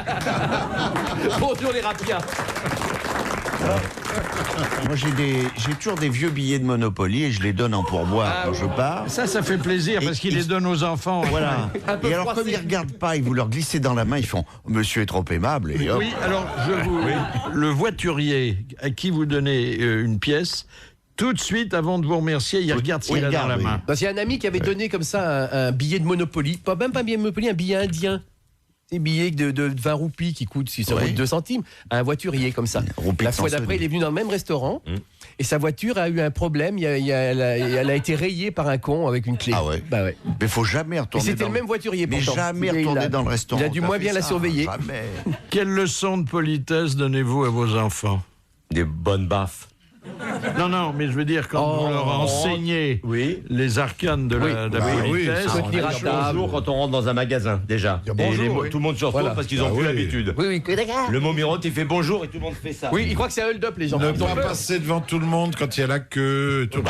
Bonjour les rapias. Moi, j'ai toujours des vieux billets de Monopoly et je les donne en pourboire quand je pars. Ça fait plaisir parce qu'ils les donnent aux enfants. Voilà. Et alors, comme ils ne regardent pas, ils vous leur glissez dans la main, ils font « Monsieur est trop aimable ». Et hop. Oui, alors, le voiturier à qui vous donnez une pièce, tout de suite, avant de vous remercier, il regarde ce qu'il a dans la main. Il y a un ami qui avait donné comme ça un billet de Monopoly, pas même pas un billet de Monopoly, un billet indien. Des billets de 20 roupies qui coûtent, si ça coûte 2 centimes, à un voiturier comme ça. La fois d'après, il est venu dans le même restaurant et sa voiture a eu un problème. Elle a été rayée par un con avec une clé. Ah ouais. Bah ouais. Mais faut jamais retourner. Et c'était le même voiturier pourtant. Mais jamais retourner dans le restaurant. Il a dû moins bien la surveiller. Jamais. Quelle leçon de politesse donnez-vous à vos enfants? Des bonnes baffes. Non, mais je veux dire, quand vous leur enseignez les arcanes de la politesse... On dit bonjour quand on rentre dans un magasin, déjà. Bonjour, tout le monde sursaute parce qu'ils ont plus l'habitude. Oui. Le mot mirote, il fait bonjour et tout le monde fait ça. Oui, il croit que c'est un hold-up, les gens. Ne pas passer devant tout le monde quand il y a la queue. Tout.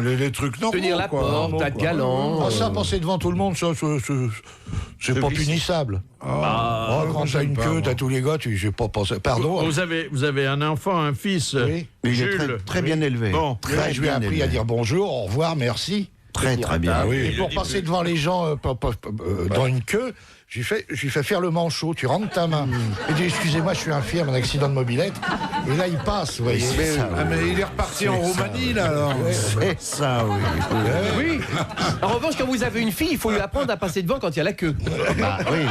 Les trucs normaux. Tenir la porte, être galant. Ça, passer devant tout le monde, ça, c'est pas punissable. Quand t'as une queue, t'as tous les gars, j'ai pas pensé. Pardon. Vous avez un enfant, un fils, Jules. Il est très bien élevé. Bon, je lui ai appris à dire bonjour, au revoir, merci. Très bien. Et pour passer devant les gens dans une queue, je lui fais faire le manchot, tu rentres ta main. Il dit, excusez-moi, je suis infirme, un accident de mobilette. Et là, il passe, vous voyez. Mais il est reparti en Roumanie, là, alors. C'est ça, oui. Oui. En revanche, quand vous avez une fille, il faut lui apprendre à passer devant quand il y a la queue. Oui.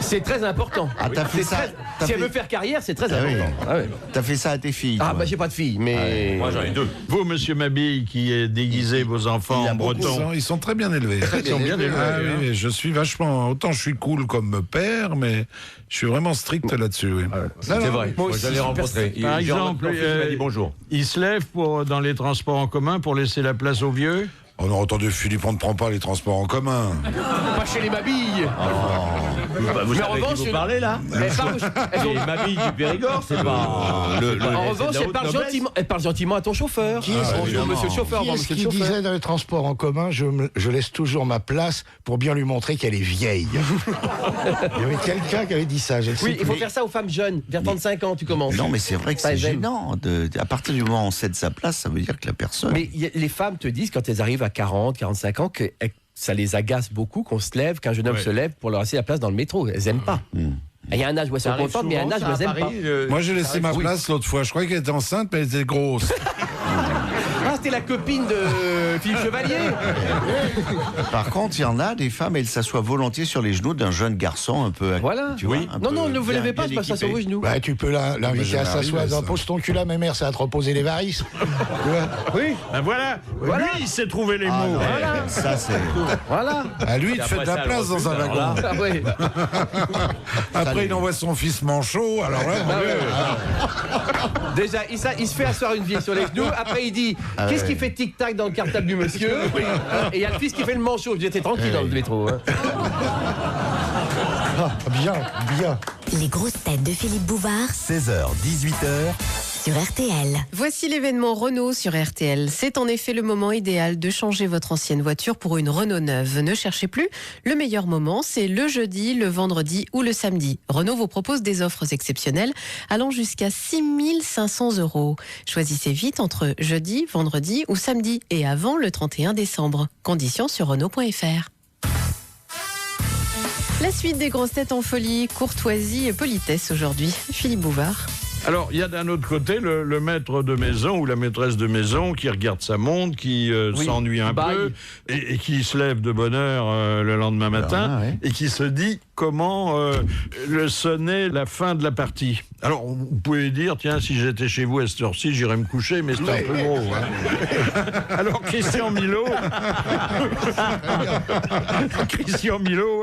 C'est très important. T'as fait ça. Si elle veut faire carrière, c'est très important. T'as fait ça à tes filles. J'ai pas de fille, mais... Moi, j'en ai 2. Vous, monsieur Mabille, qui déguisez vos enfants en breton... Ils sont très bien élevés. Ils sont bien élevés. Oui, je suis vachement... Autant je suis cool comme père, mais je suis vraiment strict là-dessus. Oui. C'est vrai. Moi, je l'ai rencontré. Par exemple, il m'a dit bonjour. Il se lève dans les transports en commun pour laisser la place aux vieux. On a entendu Philippe, on ne prend pas les transports en commun. Pas chez les Mabilles. Vous savez de qui vous parlez, là Les Mabilles du Périgord, c'est pas... En revanche, elle parle gentiment à ton chauffeur. Bonjour, monsieur le chauffeur. Qui est-ce qui disait dans les transports en commun, je laisse toujours ma place pour bien lui montrer qu'elle est vieille. Il y avait quelqu'un qui avait dit ça. Oui, il faut faire ça aux femmes jeunes. Vers 35 ans, tu commences. Non, mais c'est vrai que c'est gênant. À partir du moment où on cède sa place, ça veut dire que la personne... Mais les femmes te disent, quand elles arrivent à 40, 45 ans, que ça les agace beaucoup qu'on se lève, qu'un jeune homme se lève pour leur laisser la place dans le métro. Elles n'aiment pas. Il y a un âge où elles sont contentes, mais il y a un âge où elles n'aiment pas. Moi, j'ai laissé ma place l'autre fois. Je croyais qu'elle était enceinte, mais elle était grosse. C'était la copine de Philippe Chevalier. Par contre, il y en a des femmes, elles s'assoient volontiers sur les genoux d'un jeune garçon un peu... Voilà. Tu vois, non, ne vous levez pas, c'est pas ça sur vos genoux. Tu peux l'inviter à s'asseoir. Pose ton cul à ma mère, ça va te reposer les varices. Oui. Ben voilà. Lui, il sait trouver les mots. Voilà. Ça, c'est... Voilà. À lui, il te fait de la place dans un wagon. Après, il envoie son fils manchot. Alors là, déjà, il se fait asseoir une vieille sur les genoux. Après, il dit qu'est-ce qui fait tic-tac dans le cartable du monsieur. Et il y a le fils qui fait le manchot. J'étais tranquille dans le métro. Bien. Les grosses têtes de Philippe Bouvard. 16h, 18h. Sur RTL. Voici l'événement Renault sur RTL. C'est en effet le moment idéal de changer votre ancienne voiture pour une Renault neuve. Ne cherchez plus. Le meilleur moment, c'est le jeudi, le vendredi ou le samedi. Renault vous propose des offres exceptionnelles allant jusqu'à 6 500 €. Choisissez vite entre jeudi, vendredi ou samedi et avant le 31 décembre. Conditions sur Renault.fr. La suite des grosses têtes en folie, courtoisie et politesse aujourd'hui. Philippe Bouvard. Alors, il y a d'un autre côté le maître de maison ou la maîtresse de maison qui regarde sa montre, qui s'ennuie un peu et qui se lève de bonne heure le lendemain matin et qui se dit comment le sonner la fin de la partie. Alors, vous pouvez dire, tiens, si j'étais chez vous à cette heure-ci, j'irais me coucher, mais c'est un peu gros. Alors, Christian Milot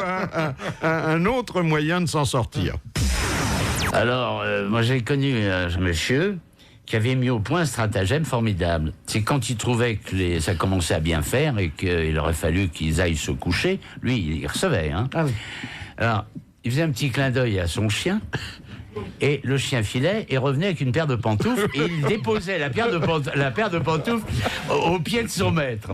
a un autre moyen de s'en sortir. Alors, moi j'ai connu un monsieur qui avait mis au point un stratagème formidable. C'est quand il trouvait que ça commençait à bien faire et qu'il aurait fallu qu'ils aillent se coucher, lui, il recevait. Ah oui. Alors, il faisait un petit clin d'œil à son chien, et le chien filait et revenait avec une paire de pantoufles, et il déposait la paire de pantoufles au pied de son maître.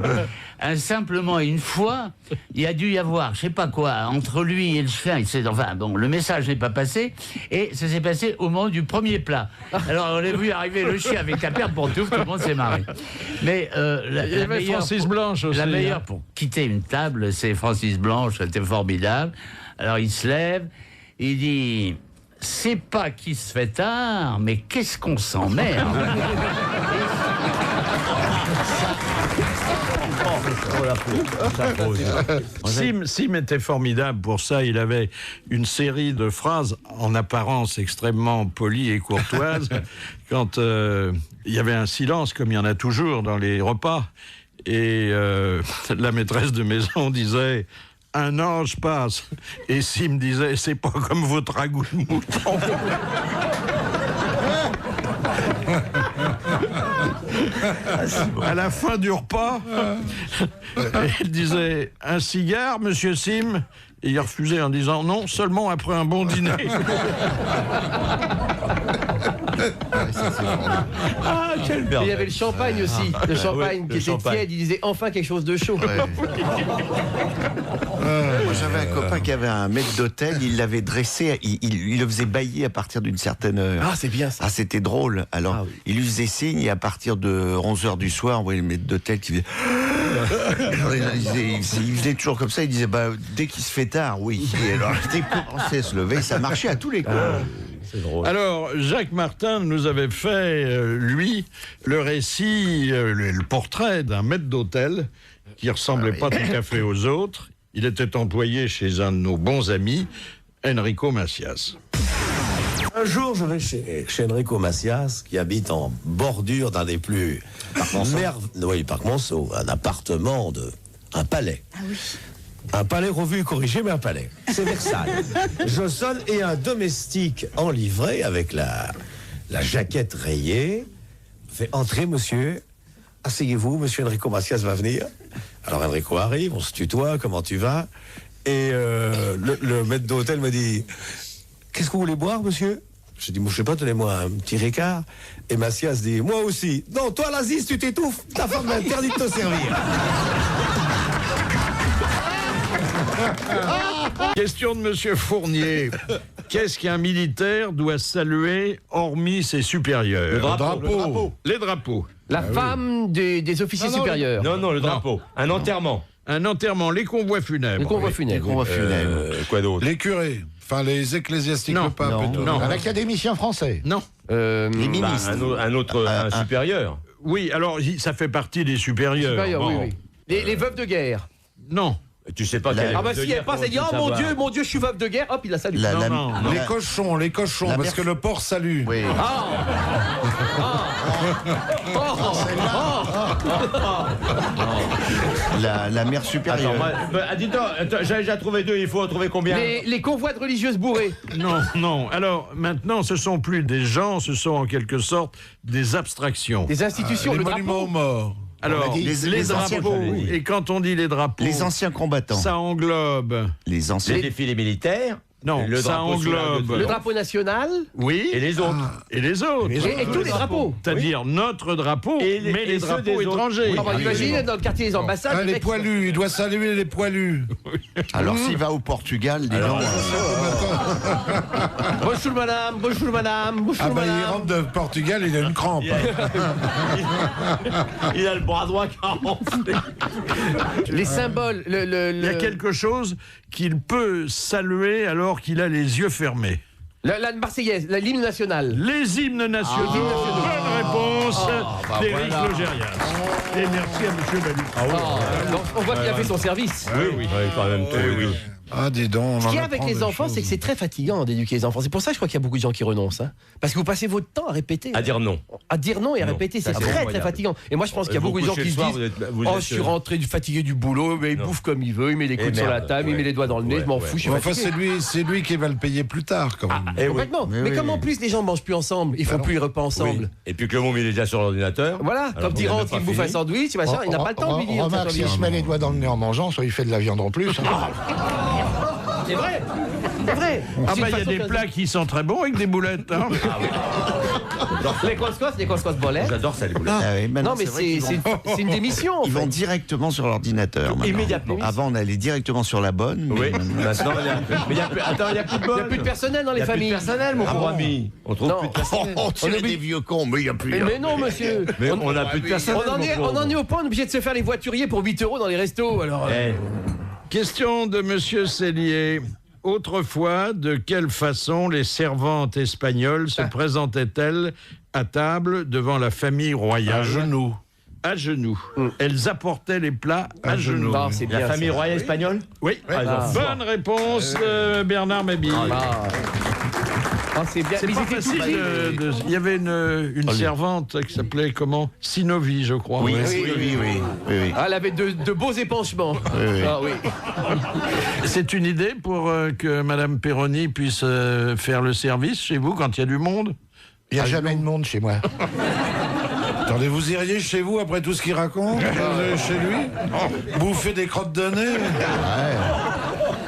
Simplement, une fois, il a dû y avoir, je sais pas quoi, entre lui et le chien, le message n'est pas passé, et ça s'est passé au moment du premier plat. Alors, on a vu arriver le chien avec la paire de pantoufles, tout le monde s'est marré. Mais la meilleure Francis Blanche aussi. La meilleure pour quitter une table, c'est Francis Blanche, c'était formidable. Alors, il se lève, il dit... C'est pas qu'il se fait tard, mais qu'est-ce qu'on s'emmerde. Sim était formidable pour ça. Il avait une série de phrases en apparence extrêmement polies et courtoises. Quand il y avait un silence, comme il y en a toujours dans les repas, et la maîtresse de maison disait... Un ange passe. Et Sim disait, c'est pas comme votre ragoût de mouton. À la fin du repas, il disait « Un cigare, monsieur Sim ?» Et il refusait en disant « Non, seulement après un bon dîner. » Ah, quel merde. Il y avait le champagne aussi. Le champagne qui était tiède, il disait enfin quelque chose de chaud. Ouais. Moi, j'avais un copain qui avait un maître d'hôtel, il l'avait dressé, il le faisait bailler à partir d'une certaine heure. Ah, c'est bien ça. Ah, c'était drôle. Alors, il lui faisait signe, et à partir de 11h du soir, on voyait le maître d'hôtel qui faisait... il faisait toujours comme ça, il disait, dès qu'il se fait tard, oui. Et alors, il commençait à se lever, ça marchait à tous les coups. C'est drôle. Alors, Jacques Martin nous avait fait, lui, le récit, le portrait d'un maître d'hôtel qui ressemblait pas tout à fait aux autres. Il était employé chez un de nos bons amis, Enrico Macias. Un jour, je vais chez Enrico Macias, qui habite en bordure d'un des plus... Parc Monceau, un appartement un palais. Ah oui. Un palais revu et corrigé, mais un palais. C'est Versailles. Je sonne et un domestique en livrée avec la jaquette rayée fait entrer, monsieur. Asseyez-vous, monsieur Enrico Macias va venir. Alors Enrico arrive, on se tutoie, comment tu vas? Et le maître d'hôtel me dit, qu'est-ce que vous voulez boire, monsieur? Je dis, moi, je sais pas, donnez-moi un petit Ricard. Et Macias dit, moi aussi. Non, toi, l'Aziz, tu t'étouffes. Ta femme m'interdit de te servir. Question de monsieur Fournier. Qu'est-ce qu'un militaire doit saluer hormis ses supérieurs? Le drapeau. Les drapeaux. La femme des officiers supérieurs. Non, le drapeau. Un enterrement. Un enterrement, les convois funèbres. Les convois funèbres. Quoi d'autre? Les curés. Enfin, les ecclésiastiques, Non, pas plutôt. non. Un académicien français. Non. Les ministres. Un supérieur. Oui, alors ça fait partie des supérieurs. Supérieurs, Bon. oui. Les veuves de guerre. Non. Tu sais pas quelle Ah bah si elle passe, elle dit oh mon Dieu, je suis veuve de guerre, hop, il la salue. Non. Les cochons, parce que le porc salue. Oui. La mère supérieure. Attends, j'ai déjà trouvé deux, il faut en trouver combien? Les convois de religieuses bourrées. Non. Alors, maintenant, ce sont plus des gens, ce sont en quelque sorte des abstractions. Des institutions, Les le monuments drapeau. aux morts. Alors, les drapeaux, et quand on dit les drapeaux... Les anciens combattants. Ça englobe... Les anciens... Les défilés militaires. Non, ça englobe... Le drapeau national. Oui. Et les autres. Et les autres. Et tous les drapeaux. C'est-à-dire notre drapeau, mais les drapeaux étrangers. Ah bah, imagine, dans le quartier des ambassades... Les poilus, il doit saluer les poilus. Alors, s'il va au Portugal, dis donc... Bonjour madame, bonjour madame, bonjour Ah bah, madame. il rentre de Portugal, il a une crampe. Il a le bras droit qui a enflé. Les symboles, Il y a quelque chose qu'il peut saluer alors qu'il a les yeux fermés. La Marseillaise, l'hymne national. Les hymnes nationaux. Bonne réponse d'Éric Logérias. Et merci à monsieur Baluc. Donc, on voit qu'il a fait son service. Oui. Quand même, oui. Ah, dis donc. Ce qu'il y a avec les enfants, c'est que c'est très fatigant d'éduquer les enfants. C'est pour ça que je crois qu'il y a beaucoup de gens qui renoncent. Hein. Parce que vous passez votre temps à répéter. À dire non. À dire non et à répéter. C'est très fatigant. Et moi, je pense qu'il y a beaucoup de gens qui se disent je suis rentré fatigué du boulot, mais il bouffe comme il veut, il met les coudes sur la table, il met les doigts dans le nez, je m'en fous, je suis fatigué. Enfin, c'est lui qui va le payer plus tard, quand même. Complètement. Mais comme en plus les gens ne mangent plus ensemble, ils font plus les repas ensemble. Et puis que le môme il est déjà sur l'ordinateur. Voilà, quand il rentre, il bouffe un sandwich, il n'a pas le temps de lui dire. Remarque, s'il se met les doigts dans le nez en mangeant, soit il fait de la viande en plus. C'est vrai. C'est vrai. Ah bah il y a des plats qui sont très bons avec des boulettes. Hein. Les couscous bolets. J'adore ça les boulettes. Non mais c'est une démission. Ils vont directement sur l'ordinateur. Immédiatement. Avant on allait directement sur la bonne. Oui. Maintenant il y a plus de bonne. Il n'y a plus de personnel dans les familles. Il n'y a plus de personnel mon pauvre ami. On trouve plus de personnel. On est des vieux cons, mais il n'y a plus. Mais non monsieur. Mais on n'a plus de personnel. On en est au point obligé de se faire les voituriers pour 8 € dans les restos. Alors. Question de monsieur Cellier. Autrefois, de quelle façon les servantes espagnoles se présentaient-elles à table devant la famille royale? À genoux. À genoux. Elles apportaient les plats à genoux. Ah, c'est bien, la famille royale espagnole? Oui. Bonne réponse, Bernard Mabille. C'est bien. C'est pas facile il y avait une servante qui s'appelait comment? Sinovi, je crois. Oui. Ah, elle avait de beaux épanchements. Ah, oui. C'est une idée pour que Madame Perroni puisse faire le service chez vous quand il y a du monde? Il n'y a jamais de monde chez moi. Attendez, vous iriez chez vous après tout ce qu'il raconte chez lui bouffer des crottes de nez.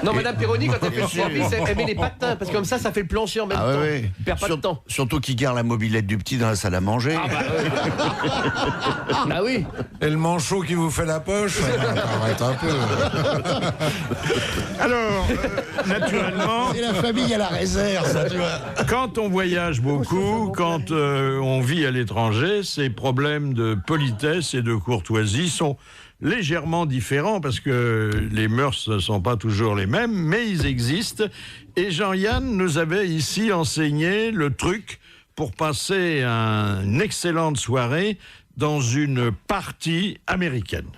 Non, Madame Perroni, quand elle fait le service, elle met les patins, parce que comme ça fait le plancher en même temps. Oui. Il perd pas de temps. Surtout qu'il garde la mobilette du petit dans la salle à manger. Ah oui. Et le manchot qui vous fait la poche. Arrête un peu. Alors, naturellement... C'est la famille à la réserve, ça, tu vois. Quand on voyage beaucoup, quand on vit à l'étranger, ces problèmes de politesse et de courtoisie sont légèrement différents parce que les mœurs ne sont pas toujours les mêmes, mais ils existent. Et Jean-Yann nous avait ici enseigné le truc pour passer une excellente soirée dans une partie américaine.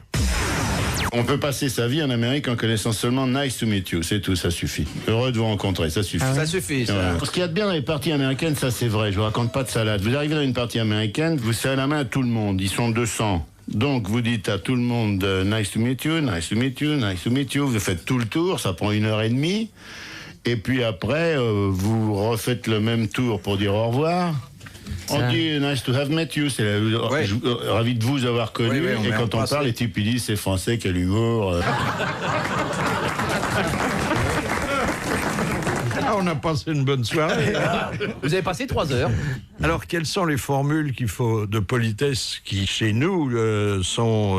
On peut passer sa vie en Amérique en connaissant seulement nice to meet you, c'est tout, ça suffit. Heureux de vous rencontrer, ça suffit. Ça suffit, ça. Voilà. Ce qu'il y a de bien dans les parties américaines, ça c'est vrai, je vous raconte pas de salade. Vous arrivez dans une partie américaine, vous serrez la main à tout le monde, ils sont 200. Donc vous dites à tout le monde nice to meet you, nice to meet you, nice to meet you, vous faites tout le tour, ça prend 1h30. Et puis après, vous refaites le même tour pour dire au revoir. On dit nice to have met you, c'est ravi de vous avoir connu. Oui, et quand on parle, les types ils disent c'est français, quel humour. On a passé une bonne soirée. Vous avez passé 3 heures. Alors, quelles sont les formules qu'il faut de politesse qui, chez nous, sont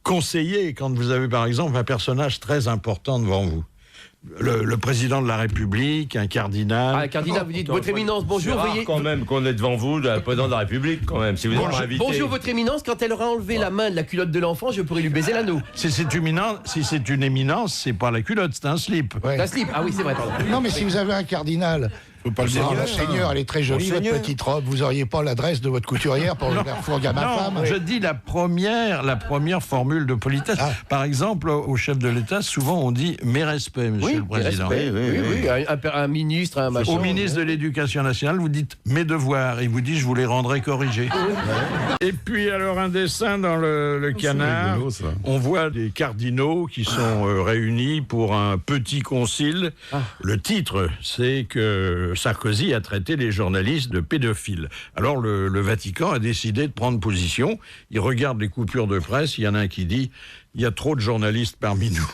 conseillées quand vous avez, par exemple, un personnage très important devant vous? Le président de la République, un cardinal. Ah, un cardinal, vous dites, votre éminence, bonjour, C'est rare veuillez... quand même qu'on est devant vous, le président de la République, quand même. Si vous êtes invité. Bonjour, votre éminence, quand elle aura enlevé la main de la culotte de l'enfant, je pourrais lui baiser l'anneau. Si c'est une éminence, c'est pas la culotte, c'est un slip. Ouais. Un slip, ah oui, c'est vrai, pardon. Non, mais si vous avez un cardinal... Faut pas le dire. Monseigneur, elle est très jolie, votre petite robe. Vous auriez pas l'adresse de votre couturière pour le faire fourguer à ma femme? Je dis la première formule de politesse. Ah. Par exemple, au chef de l'État, souvent on dit mes respects, monsieur le Président. Oui. Un ministre, un machin. Au ministre de l'Éducation nationale, vous dites mes devoirs. Il vous dit je vous les rendrai corrigés. Et puis alors un dessin dans le canard. Rigolo, on voit des cardinaux qui sont réunis pour un petit concile. Ah. Le titre, c'est que Sarkozy a traité les journalistes de pédophiles. Alors le Vatican a décidé de prendre position. Il regarde les coupures de presse. Il y en a un qui dit « Il y a trop de journalistes parmi nous. »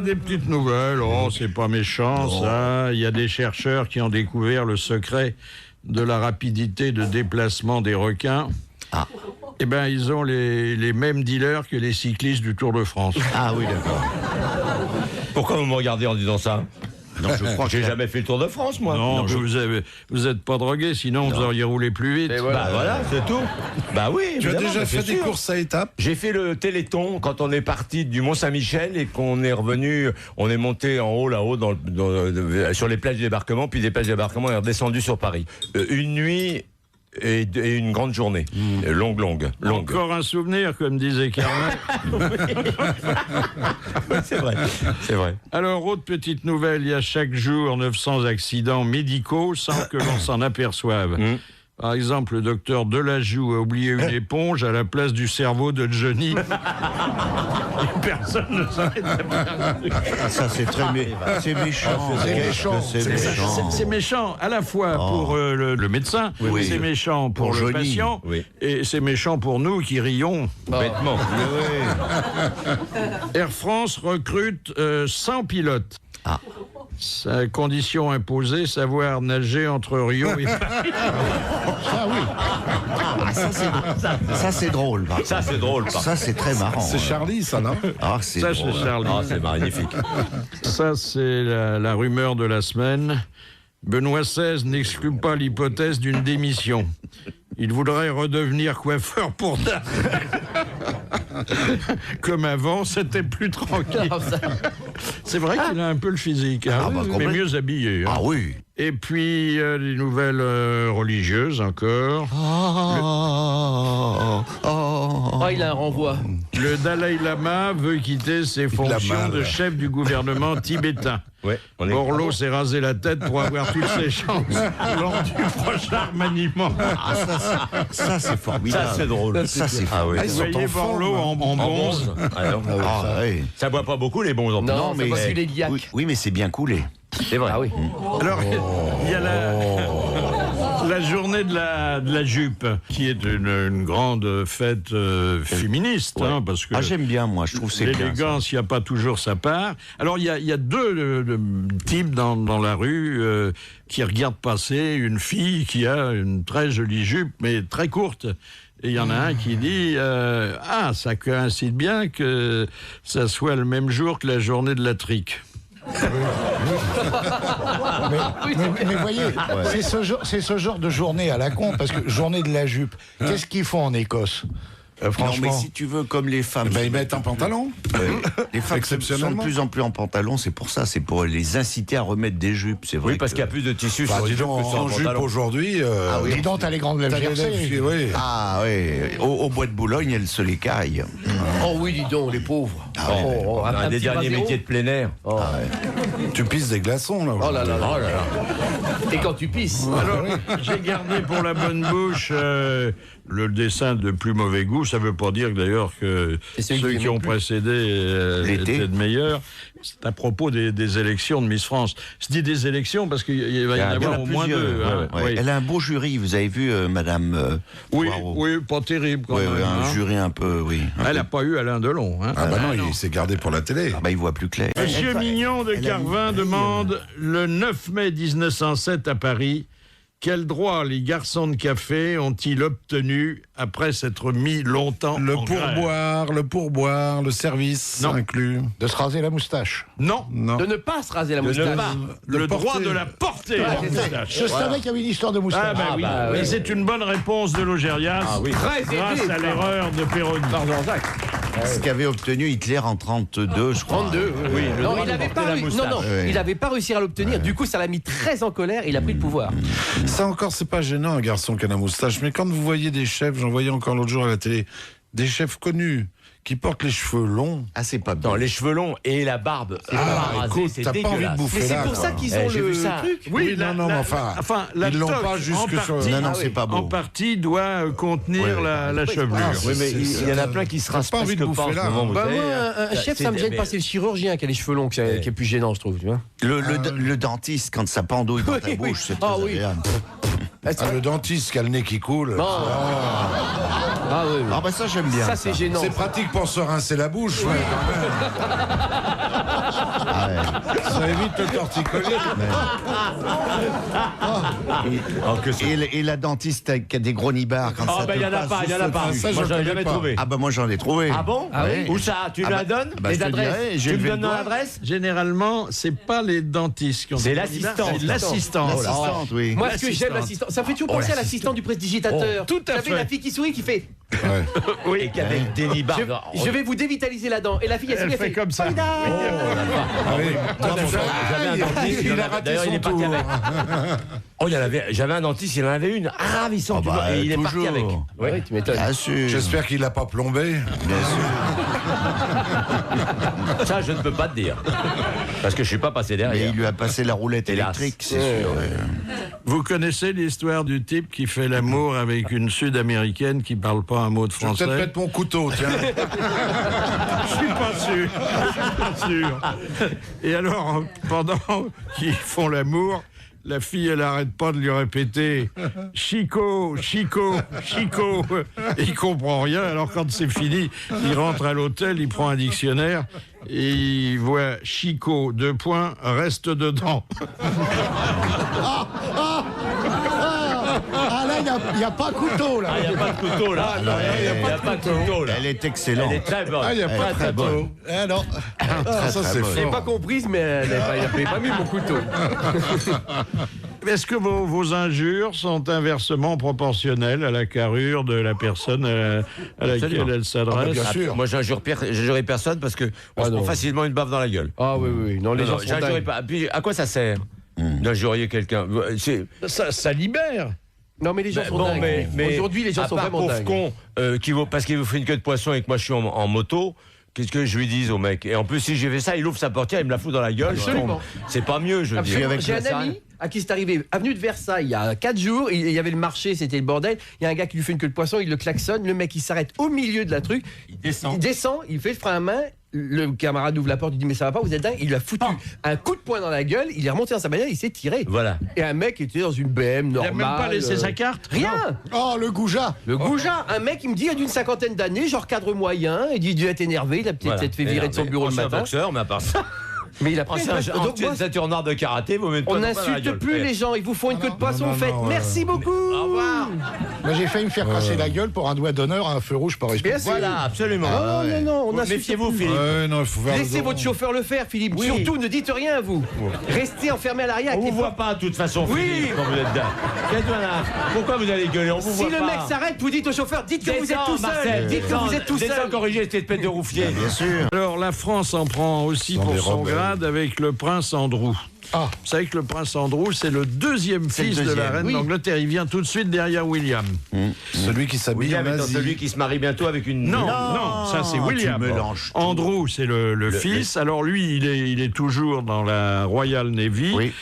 Des petites nouvelles. Oh, c'est pas méchant, ça. Il y a des chercheurs qui ont découvert le secret de la rapidité de déplacement des requins. Ah. Eh bien, ils ont les mêmes dealers que les cyclistes du Tour de France. Ah oui, d'accord. Pourquoi vous me regardez en disant ça? Non, je crois que j'ai jamais fait le Tour de France, moi. Non, vous êtes pas drogué, sinon vous auriez roulé plus vite. Voilà, c'est tout. Bah oui. Tu as déjà fait des courses à étapes? J'ai fait le Téléthon quand on est parti du Mont-Saint-Michel et qu'on est revenu, on est monté en haut, là-haut, sur les plages de débarquement, puis des plages de débarquement, on est redescendu sur Paris. Une nuit et une grande journée. Longue. Encore un souvenir, comme disait Carmen. C'est vrai. Alors, autre petite nouvelle, il y a chaque jour 900 accidents médicaux sans que l'on s'en aperçoive. Par exemple, le docteur Delajoux a oublié une éponge à la place du cerveau de Johnny. Personne ne s'en est aperçu. Ça, c'est très méchant. C'est méchant à la fois pour le médecin, c'est méchant pour le patient, et c'est méchant pour nous qui rions bêtement. Air France recrute 100 pilotes. Ah. Sa condition imposée, savoir nager entre Rio et Paris. Ça, oui. Ça, c'est drôle. Ça, c'est drôle. Ça, c'est très marrant. C'est Charlie, ça, non? Ah, c'est Charlie. Ah, c'est magnifique. Ça, c'est la rumeur de la semaine. Benoît XVI n'exclut pas l'hypothèse d'une démission. Il voudrait redevenir coiffeur pour dames. Comme avant, c'était plus tranquille. C'est vrai qu'il a un peu le physique, hein, mais mieux habillé. Hein. Ah oui. Et puis, les nouvelles religieuses encore. Il a un renvoi. Le Dalai Lama veut quitter ses fonctions de chef du gouvernement tibétain. Ouais, Borloo s'est rasé la tête pour avoir toutes ses chances lors du prochain remaniement. Ah, ça c'est formidable. Ça, c'est drôle. Ça, c'est formidable. Vous voyez Borloo en bonze. Oui. Ça boit pas beaucoup, les bons en Non, mais c'est les liacs. Oui, mais c'est bien coulé. C'est vrai. Ah oui. Alors, il y a la journée de la jupe, qui est une grande fête féministe, hein, parce que j'aime bien, moi, je trouve c'est bien. L'élégance, il n'y a pas toujours sa part. Alors, il y a deux types dans la rue qui regardent passer une fille qui a une très jolie jupe, mais très courte. Et il y en a un qui dit ça coïncide bien que ça soit le même jour que la journée de la trique. mais voyez, c'est ce genre de journée à la con, parce que journée de la jupe, qu'est-ce qu'ils font en Écosse franchement. Non, mais si tu veux, comme les femmes... ils mettent un pantalon. Les femmes sont de plus en plus en pantalon, c'est pour ça, c'est pour les inciter à remettre des jupes, c'est vrai. Oui, parce qu'il y a plus de tissu sur les jupes que sur en un jupe pantalon. aujourd'hui... Dis donc, t'as les grandes lèvres gercées. Oui. Ah oui, au bois de Boulogne, elles se les caillent. Oh oui, dis donc, les pauvres. Un des derniers métiers de plein air. Tu pisses des glaçons, là. Oh là là là. Et quand tu pisses. Alors, j'ai gardé pour la bonne bouche le dessin de plus mauvais goût. Ça ne veut pas dire d'ailleurs que ceux qui ont précédé étaient de meilleurs. C'est à propos des élections de Miss France. Je dis des élections parce qu'il va y en avoir au moins deux. Oui. Elle a un beau jury, vous avez vu, Madame Poirot. Oui, pas terrible quand même. Un jury un peu, oui. Elle n'a pas eu Alain Delon. Hein. Non, il s'est gardé pour la télé. Il voit plus clair. Monsieur Mignon de Carvin demande, le 9 mai 1907 à Paris, quel droit les garçons de café ont-ils obtenu après s'être mis longtemps en grève? Le pourboire, le service inclus. De se raser la moustache. Non. De ne pas se raser la moustache. Le droit de la porter, la moustache. Je savais qu'il y avait une histoire de moustache. Mais c'est une bonne réponse de Logérias, grâce à l'erreur de Péroni. Pardon, Jacques. Ce qu'avait obtenu Hitler en 32, je crois. 32, oui. Non, il n'avait pas réussi à l'obtenir. Du coup, ça l'a mis très en colère. Il a pris le pouvoir. Ça encore, c'est pas gênant, un garçon qui a la moustache. Mais quand vous voyez des chefs, j'en voyais encore l'autre jour à la télé, des chefs connus qui portent les cheveux longs. Ah, c'est pas bien. Non, les cheveux longs et la barbe. C'est pas rasé, c'est t'as pas envie de bouffer. Mais c'est pour ça qu'ils ont le truc. Oui, enfin, ils l'ont pas jusque sur... Non, c'est pas beau. En partie doit contenir la chevelure. Oui, mais il y en a plein qui se rasent pas envie de bouffer là. Moi, un chef, ça me gêne pas. C'est le chirurgien qui a les cheveux longs qui est plus gênant, je trouve. Tu vois. Le dentiste, quand ça pendouille dans ta bouche, c'est très agréable. Le dentiste qui a le nez qui coule. Ah oui. Ah bah ça j'aime bien. Ça c'est gênant. C'est pratique pour se rincer la bouche, quand même. Ça évite le torticolis. Et la dentiste qui a des gros nibards quand ça te il y en a pas, il y en a pas. Ça, moi, j'en ai jamais trouvé. Ah bah moi j'en ai trouvé. Ah bon? Où ça? Tu la donnes? Les adresses? Tu me donnes l'adresse? Généralement, c'est pas les dentistes qui ont c'est des l'assistante. c'est l'assistante. L'assistante, oui. Moi, ce que j'aime, l'assistante, ça fait toujours penser à l'assistant du prestidigitateur. Tout à fait. La fille qui sourit, qui fait. Oui, et qui a des nibards. Je vais vous dévitaliser la dent. Et la fille, elle fait comme ça. D'ailleurs, il est parti avec. Oh, j'avais un dentiste, il en avait une ravissante. Et il est parti avec. Oui, tu m'étonnes. Bien sûr. J'espère qu'il l'a pas plombé. Bien sûr. Ça, je ne peux pas te dire. Parce que je suis pas passé derrière. Mais il lui a passé la roulette électrique, c'est sûr. Vous connaissez l'histoire du type qui fait l'amour avec une Sud-Américaine qui parle pas un mot de français? Je vais peut-être mettre mon couteau, tiens. Je suis pas sûr. Et alors, pendant qu'ils font l'amour, la fille, elle arrête pas de lui répéter « Chico, Chico, Chico ». Il comprend rien. Alors, quand c'est fini, il rentre à l'hôtel, il prend un dictionnaire et il voit « Chico, : reste dedans ». Ah là, il n'y a pas de couteau, là. Il n'y a pas de couteau, là. Il n'y a pas de couteau, là. Elle est excellente. Elle est très bonne. Il n'y a pas de couteau. Non. Ça, c'est Je l'ai fort. pas comprise, mais elle n'avait pas mis mon couteau. Est-ce que vos injures sont inversement proportionnelles à la carrure de la personne à laquelle elle s'adresse? Bien sûr. Moi, j'injurerai personne parce que on se prend facilement une baffe dans la gueule. Ah oui. Non, les gens sont j'injurerai pas. Puis, à quoi ça sert d'injurier quelqu'un? Ça libère. Non, mais les gens sont dingues. Aujourd'hui, les gens sont vraiment dingues. Con, parce qu'il vous fait une queue de poisson et que moi je suis en moto. Qu'est-ce que je lui dis au mec? Et en plus, si j'ai fait ça, il ouvre sa portière, il me la fout dans la gueule. Absolument. C'est pas mieux, je dis. J'ai un ami à qui c'est arrivé, avenue de Versailles, il y a 4 jours, il y avait le marché, c'était le bordel. Il y a un gars qui lui fait une queue de poisson, il le klaxonne, le mec il s'arrête au milieu de la truc. Il descend, il fait le frein à main. Le camarade ouvre la porte, il dit mais ça va pas, vous êtes dingue. Il lui a foutu un coup de poing dans la gueule, il est remonté dans sa bagnole, il s'est tiré. Voilà. Et un mec était dans une BM normale. Il a même pas laissé sa carte. Rien. Oh, le goujat. Le goujat. Un mec, il me dit, il a d'une 50aine d'années, genre cadre moyen, il dit, il doit être énervé, il a peut-être fait virer de son bureau le matin. Un boxeur, mais à part ça. Mais il a pris une ceinture noire de karaté, vous mettez pas on dans la n'insulte gueule. plus les gens, ils vous font une queue de poisson, vous faites merci beaucoup. Au revoir. Moi, j'ai failli me faire casser la gueule pour un doigt d'honneur à un feu rouge par respect. Voilà, absolument. Non, on insulte. Méfiez-vous, Philippe. Non, il faut laissez votre chauffeur le faire, Philippe. Oui. Surtout, ne dites rien, vous. Restez enfermé à l'arrière. On vous voit pas, de toute façon, Philippe, quand vous êtes là. Pourquoi vous allez gueuler? On vous voit pas. Si le mec s'arrête, vous dites au chauffeur, dites que vous êtes tout seul. Dites que vous êtes tout seul. Descends corriger cette espèce de rouffier. Bien sûr. Alors, la France en prend aussi pour son grade avec le prince Andrew. Vous savez que le prince Andrew, c'est le deuxième fils de la reine d'Angleterre. Il vient tout de suite derrière William. Celui qui s'habille en Asie. Celui qui se marie bientôt avec une... Non, ça c'est William. Andrew, c'est le fils. Alors lui, il est toujours dans la Royal Navy. Oui.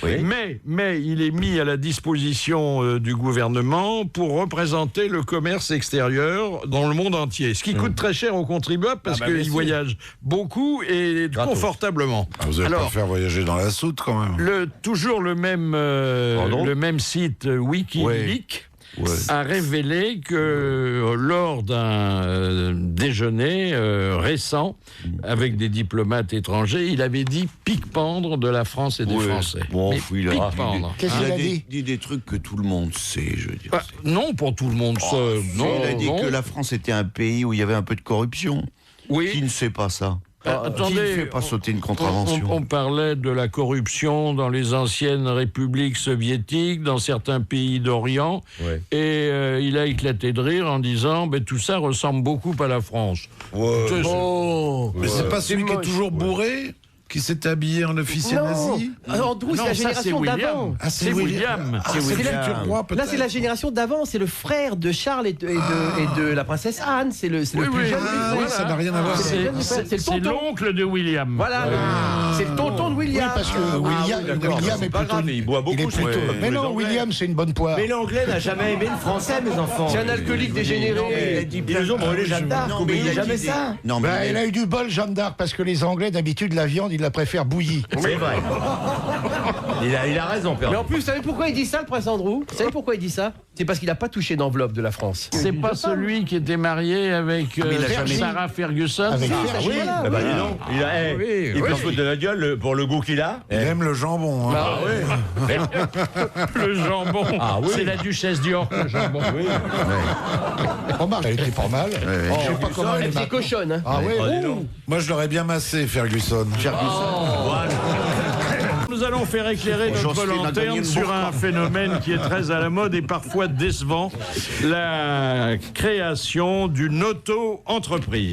Mais il est mis à la disposition du gouvernement pour représenter le commerce extérieur dans le monde entier. Ce qui coûte très cher aux contribuables parce qu'il voyage beaucoup et confortablement. Vous allez pas le faire voyager dans la soute quand même. Toujours le même site Wikileaks a révélé que lors d'un déjeuner récent avec des diplomates étrangers, il avait dit pique-pendre de la France et des Français. Bon, il a pique-pendre. Qu'est-ce qu'il a dit? dit des trucs que tout le monde sait, je veux dire. Non, pour tout le monde. Il a dit que la France était un pays où il y avait un peu de corruption. Oui. Qui ne sait pas ça? Attendez, qui ne fait pas sauter une contravention? On parlait de la corruption dans les anciennes républiques soviétiques, dans certains pays d'Orient, et il a éclaté de rire en disant tout ça ressemble beaucoup à la France. Mais c'est pas celui qui est toujours bourré? Qui s'est habillé en officier nazi? Andrew, c'est la génération d'avant. C'est William. Là, c'est la génération d'avant. C'est le frère de Charles et de la princesse Anne. C'est le plus jeune. Ça n'a rien à voir. C'est l'oncle de William. Voilà. C'est le tonton de William. Oui, parce que William est plutôt... il boit beaucoup. Mais non, William, c'est une bonne poire. Mais l'anglais n'a jamais aimé le français, mes enfants. C'est un alcoolique dégénéré. Ils ont brûlé Jeanne d'Arc. Il n'a jamais ça. Il a eu du bol, Jeanne d'Arc, parce que les Anglais, d'habitude, la viande, ils la préfèrent bouillie. C'est vrai. Il a raison, Père. Mais en plus, vous savez pourquoi il dit ça, le prince Andrew? Vous savez pourquoi il dit ça? C'est parce qu'il n'a pas touché d'enveloppe de la France. C'est pas celui qui était marié avec Sarah Ferguson? Avec oui. Il peut se foutre de la gueule pour le goût qu'il a. Il aime le jambon. Le jambon. C'est la duchesse d'York, le jambon. Remarque, elle était pas mal. Je sais pas comment elle était cochonne. Hein. Moi, je l'aurais bien massé, Ferguson. Nous allons faire éclairer notre lanterne sur un phénomène qui est très à la mode et parfois décevant, la création d'une auto-entreprise.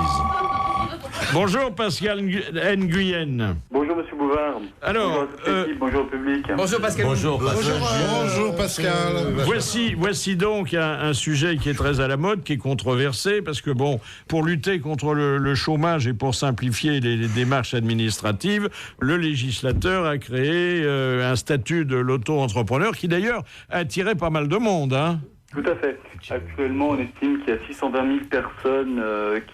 Bonjour Pascal Nguyen. Bonjour Monsieur Bouvard. Alors, bonjour au public. Bonjour Pascal. Bonjour Pascal. Voici donc un sujet qui est très à la mode, qui est controversé, parce que pour lutter contre le chômage et pour simplifier les démarches administratives, le législateur a créé un statut de l'auto-entrepreneur qui d'ailleurs a attiré pas mal de monde, hein. Tout à fait. Actuellement, on estime qu'il y a 620 000 personnes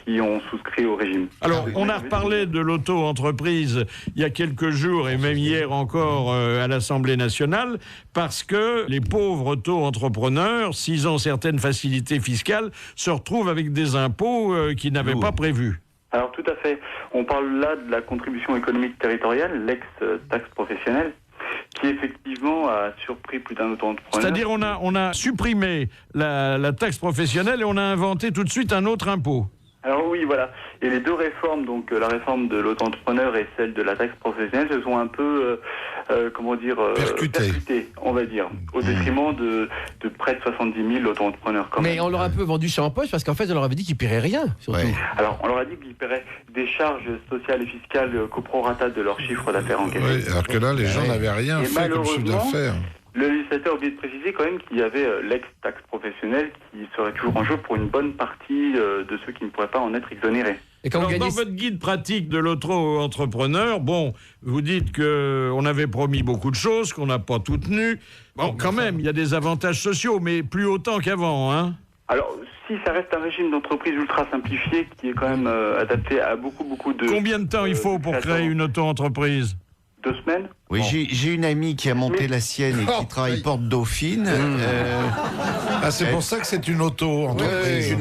qui ont souscrit au régime. Alors, on a reparlé de l'auto-entreprise il y a quelques jours et même hier encore à l'Assemblée nationale, parce que les pauvres auto-entrepreneurs, s'ils ont certaines facilités fiscales, se retrouvent avec des impôts qu'ils n'avaient pas prévus. Alors, tout à fait. On parle là de la contribution économique territoriale, l'ex-taxe professionnelle, qui effectivement a surpris plus d'un auto-entrepreneur. C'est-à-dire on a supprimé la taxe professionnelle et on a inventé tout de suite un autre impôt. Alors oui, voilà. Et les deux réformes, donc la réforme de l'auto-entrepreneur et celle de la taxe professionnelle, se sont un peu, percutées, on va dire, au détriment de près de 70 000 auto-entrepreneurs. Mais on leur a un peu vendu ça en poche parce qu'en fait, on leur avait dit qu'ils paieraient rien, surtout. Ouais. Alors, on leur a dit qu'ils paieraient des charges sociales et fiscales qu'au prorata de leur chiffre d'affaires encaissé. Oui, alors que là, les gens n'avaient rien fait comme chiffre d'affaires. Le législateur a oublié de préciser quand même qu'il y avait l'ex-taxe professionnelle qui serait toujours en jeu pour une bonne partie de ceux qui ne pourraient pas en être exonérés. Et quand dans votre guide pratique de l'auto-entrepreneur, bon, vous dites qu'on avait promis beaucoup de choses, qu'on n'a pas tout tenu. Bon, quand même, il y a des avantages sociaux, mais plus autant qu'avant, hein. Alors, si ça reste un régime d'entreprise ultra simplifié qui est quand même adapté à beaucoup de... Combien de temps il faut pour créer une auto-entreprise ? 2 semaines. Oui, bon. J'ai une amie qui a monté la sienne et qui travaille Porte Dauphine. C'est pour ça que c'est une auto-entreprise.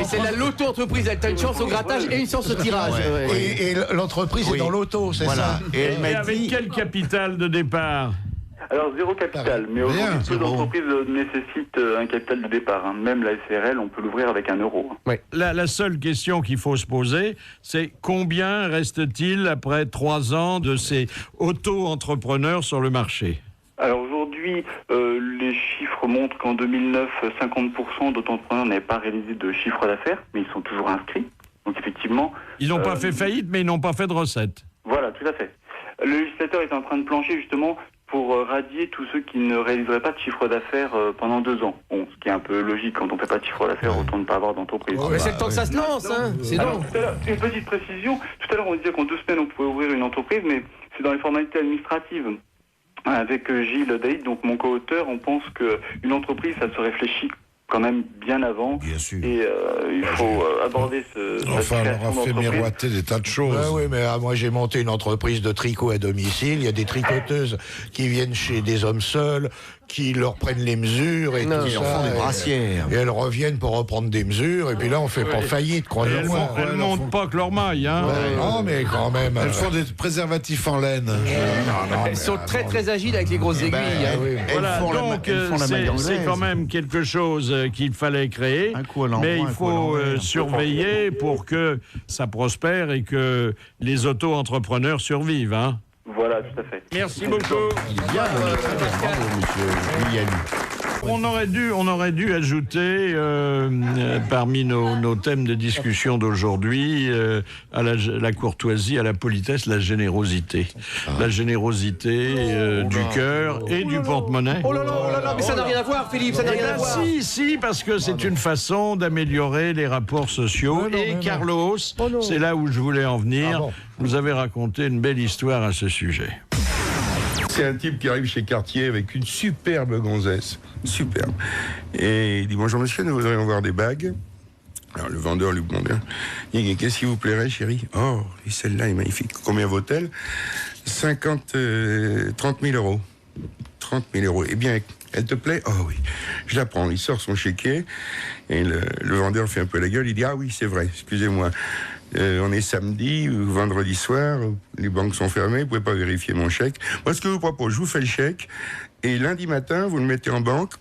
C'est la l'auto-entreprise, elle a une chance au grattage et une chance au tirage. Et l'entreprise est dans l'auto, c'est ça. Et avec quel capital de départ ? Alors, 0 capital, mais aujourd'hui, peu d'entreprises nécessitent un capital de départ. Hein. Même la SARL, on peut l'ouvrir avec 1 euro. Ouais. La seule question qu'il faut se poser, c'est combien reste-t-il après 3 ans de ces auto-entrepreneurs sur le marché ? Alors aujourd'hui, les chiffres montrent qu'en 2009, 50% d'auto-entrepreneurs n'avaient pas réalisé de chiffre d'affaires, mais ils sont toujours inscrits. Donc effectivement... Ils n'ont pas fait faillite, mais ils n'ont pas fait de recettes. Voilà, tout à fait. Le législateur est en train de plancher justement pour radier tous ceux qui ne réaliseraient pas de chiffre d'affaires pendant 2 ans. Bon, ce qui est un peu logique, quand on ne fait pas de chiffre d'affaires, autant ne pas avoir d'entreprise. Mais c'est le temps que ça se lance, hein. C'est long. Une petite précision, tout à l'heure on disait qu'en 2 semaines on pouvait ouvrir une entreprise, mais c'est dans les formalités administratives. Avec Gilles Daïd, donc mon co-auteur, on pense qu'une entreprise, ça se réfléchit quand même bien avant. Bien sûr. Et il faut aborder Enfin, on leur a fait miroiter des tas de choses. Oui, mais moi j'ai monté une entreprise de tricot à domicile. Il y a des tricoteuses qui viennent chez des hommes seuls, qui leur prennent les mesures et tout ça. Ils leur font des brassières. Et elles reviennent pour reprendre des mesures. Et puis là, on fait pas faillite, croyez-moi. Elles montent pas que leur maille, hein. Non, mais quand même. Elles font des préservatifs en laine. Elles sont très agiles avec les grosses aiguilles. Voilà, donc c'est quand même quelque chose qu'il fallait créer, mais il faut surveiller pour que ça prospère et que les auto-entrepreneurs survivent, hein. Voilà, tout à fait. Merci beaucoup. On aurait dû ajouter parmi nos thèmes de discussion d'aujourd'hui à la courtoisie, à la politesse, la générosité. La générosité du cœur et du porte-monnaie. Oh là là, mais ça n'a rien à voir, Philippe, ça n'a rien à voir. Si, parce que c'est une façon d'améliorer les rapports sociaux. Et Carlos, c'est là où je voulais en venir. Vous avez raconté une belle histoire à ce sujet. C'est un type qui arrive chez Cartier avec une superbe gonzesse. Superbe. Et il dit: bonjour monsieur, nous voudrions voir des bagues. Alors le vendeur lui demande: qu'est-ce qui vous plairait, chérie? Oh, et celle-là est magnifique. Combien vaut-elle? 30 000 euros. 30 000 euros. Eh bien, elle te plaît? Oh oui. Je la prends. Il sort son chéquier et le vendeur fait un peu la gueule. Il dit: ah oui, c'est vrai, excusez-moi. On est samedi ou vendredi soir, les banques sont fermées, vous pouvez pas vérifier mon chèque. Moi, ce que je vous propose, je vous fais le chèque, et lundi matin, vous le mettez en banque,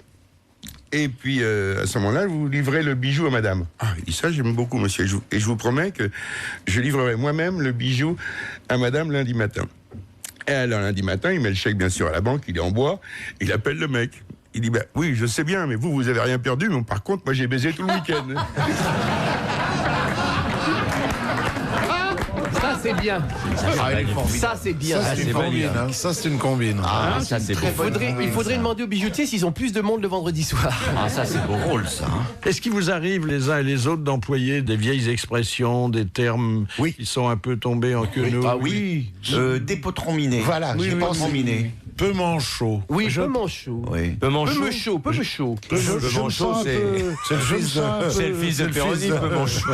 et puis à ce moment-là, vous livrez le bijou à madame. Ah, il dit: ça, j'aime beaucoup, monsieur, et je vous promets que je livrerai moi-même le bijou à madame lundi matin. Et alors, lundi matin, il met le chèque, bien sûr, à la banque, il est en bois, il appelle le mec. Il dit: bah oui, je sais bien, mais vous avez rien perdu, mais par contre, moi, j'ai baisé tout le week-end. Ça, c'est bien. Ça, c'est bien. Ça, c'est une combine. Ah, ça, c'est beau. Il faudrait demander aux bijoutiers s'ils ont plus de monde le vendredi soir. Ah, ça, c'est drôle, ça. Est-ce qu'il vous arrive, les uns et les autres, d'employer des vieilles expressions, des termes qui sont un peu tombés en quenouille? Ah oui. Des potrons minés. Voilà, des potrons minés. Peu manchot. Oui, peu manchot. Oui. Peu manchot. Peu manchot. C'est le fils de Péroni, peu manchot.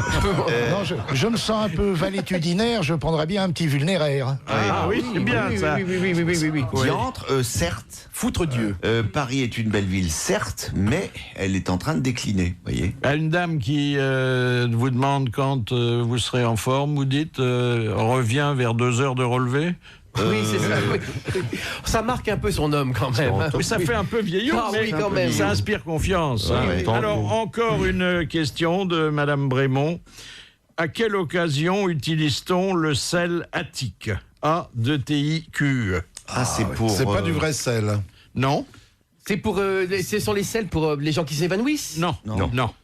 Je me sens un peu valétudinaire, je prendrais bien un petit vulnéraire. Ah oui, c'est bien ça. Oui. Diantre, certes. Foutre Dieu. Paris est une belle ville, certes, mais elle est en train de décliner, voyez. À une dame qui vous demande quand vous serez en forme, vous dites reviens vers 2 heures de relevé. Oui, c'est ça. Oui. Ça marque un peu son homme quand même. Mais ça fait un peu vieillot, mais quand même. Ça inspire confiance. Oui. Alors, encore une question de Madame Brémond. À quelle occasion utilise-t-on le sel attique? A-2-T-I-Q. Ah, c'est pour... C'est pas du vrai sel. Non. Ce sont les sels pour les gens qui s'évanouissent. Non.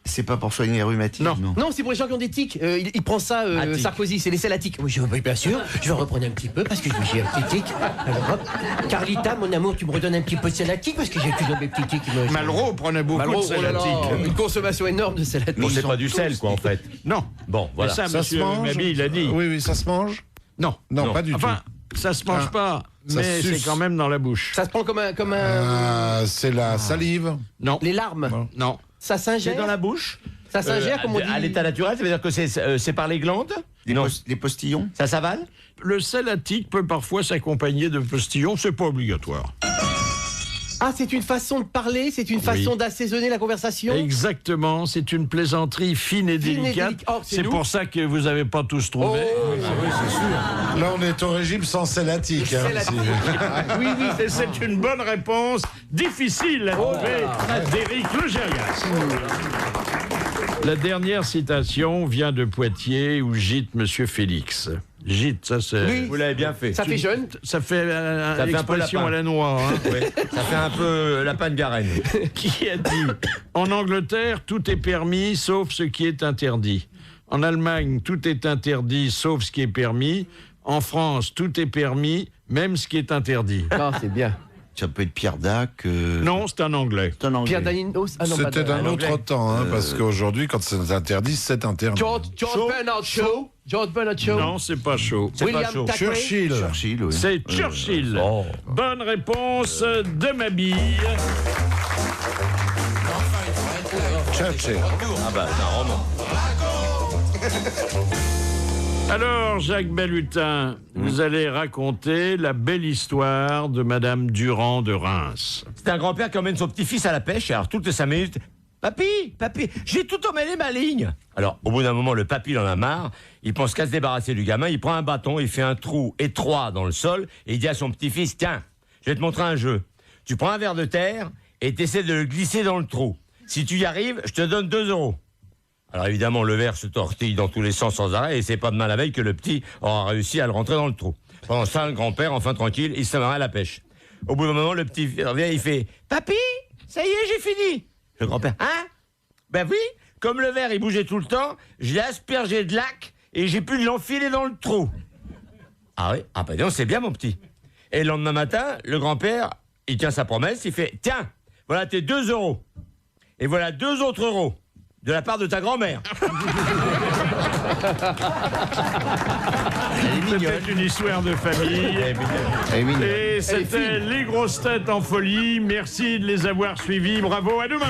C'est pas pour soigner les rhumatismes. Non, c'est pour les gens qui ont des tics. Il prend ça, Sarkozy, c'est les sels à tics. Oui, bien sûr, je vais reprendre un petit peu parce que j'ai un petit tic. Alors hop, Carlita, mon amour, tu me redonnes un petit peu de sel à tics parce que j'ai toujours mes petits tics. Malraux prenait beaucoup de sel à tics. Une consommation énorme de sel à tics. Bon, c'est pas du sel, quoi, en fait. Non. Bon, voilà. Mais ça, monsieur Mabi, il a dit. Oui, ça se mange. Non, pas du tout. Enfin, ça se mange pas, mais c'est quand même dans la bouche. Ça se prend comme un... c'est la salive. Non. Les larmes. Non. Ça s'ingère C'est dans la bouche. Ça s'ingère, comme on dit. À l'état naturel, ça veut dire que c'est par les glandes. Les postillons. Ça s'avale. Le sel à tic peut parfois s'accompagner de postillons, c'est pas obligatoire. Ah, c'est une façon de parler, c'est une façon d'assaisonner la conversation. Exactement, c'est une plaisanterie fine et délicate. Oh, c'est pour ça que vous n'avez pas tous trouvé. Oui, c'est sûr. Là, on est au régime sans sel à tic. Oui, c'est une bonne réponse, difficile à trouver, d'Éric Logérias. La dernière citation vient de Poitiers où gîte Monsieur Félix. Gîte, ça c'est... Oui, vous l'avez bien fait. Ça fait jeune. Ça fait l'expression à la noix. Hein. Oui, ça fait un peu lapin de Garenne. Qui a dit « En Angleterre, tout est permis sauf ce qui est interdit. En Allemagne, tout est interdit sauf ce qui est permis. En France, tout est permis, même ce qui est interdit. » Ah, c'est bien. Ça peut être Pierre Dac. Non, c'est un anglais. Pierre Daninos. C'était d'un autre temps, parce qu'aujourd'hui, quand c'est interdit, c'est interdit. George Bernard Shaw. George Bernard Shaw. Non, c'est pas chaud. William Thackeray. Churchill. Oui. C'est Churchill. Bonne réponse de Mabille. Churchill. Ah bah, c'est un roman. Alors, Jacques Bellutin, vous allez raconter la belle histoire de Madame Durand de Reims. C'est un grand-père qui emmène son petit-fils à la pêche, alors toutes les 5 minutes... Papy, j'ai tout emmêlé ma ligne. Alors, au bout d'un moment, le papy, il en a marre. Il pense qu'à se débarrasser du gamin. Il prend un bâton, il fait un trou étroit dans le sol et il dit à son petit-fils, tiens, je vais te montrer un jeu. Tu prends un verre de terre et tu essaies de le glisser dans le trou. Si tu y arrives, je te donne 2 €. Alors évidemment, le verre se tortille dans tous les sens sans arrêt et c'est pas demain la veille que le petit aura réussi à le rentrer dans le trou. Pendant ça, le grand-père, enfin tranquille, il se met à la pêche. Au bout d'un moment, le petit revient, il fait, papy, ça y est, j'ai fini. Le grand-père, hein? Ben oui, comme le verre il bougeait tout le temps, je l'ai aspergé de lac et j'ai pu l'enfiler dans le trou. Ah oui? Ah ben non, c'est bien mon petit. Et le lendemain matin, le grand-père, il tient sa promesse, il fait, tiens, voilà tes 2 €. Et voilà 2 autres euros de la part de ta grand-mère. Peut-être une histoire de famille. Et c'était les grosses têtes en folie. Merci de les avoir suivis. Bravo, à demain.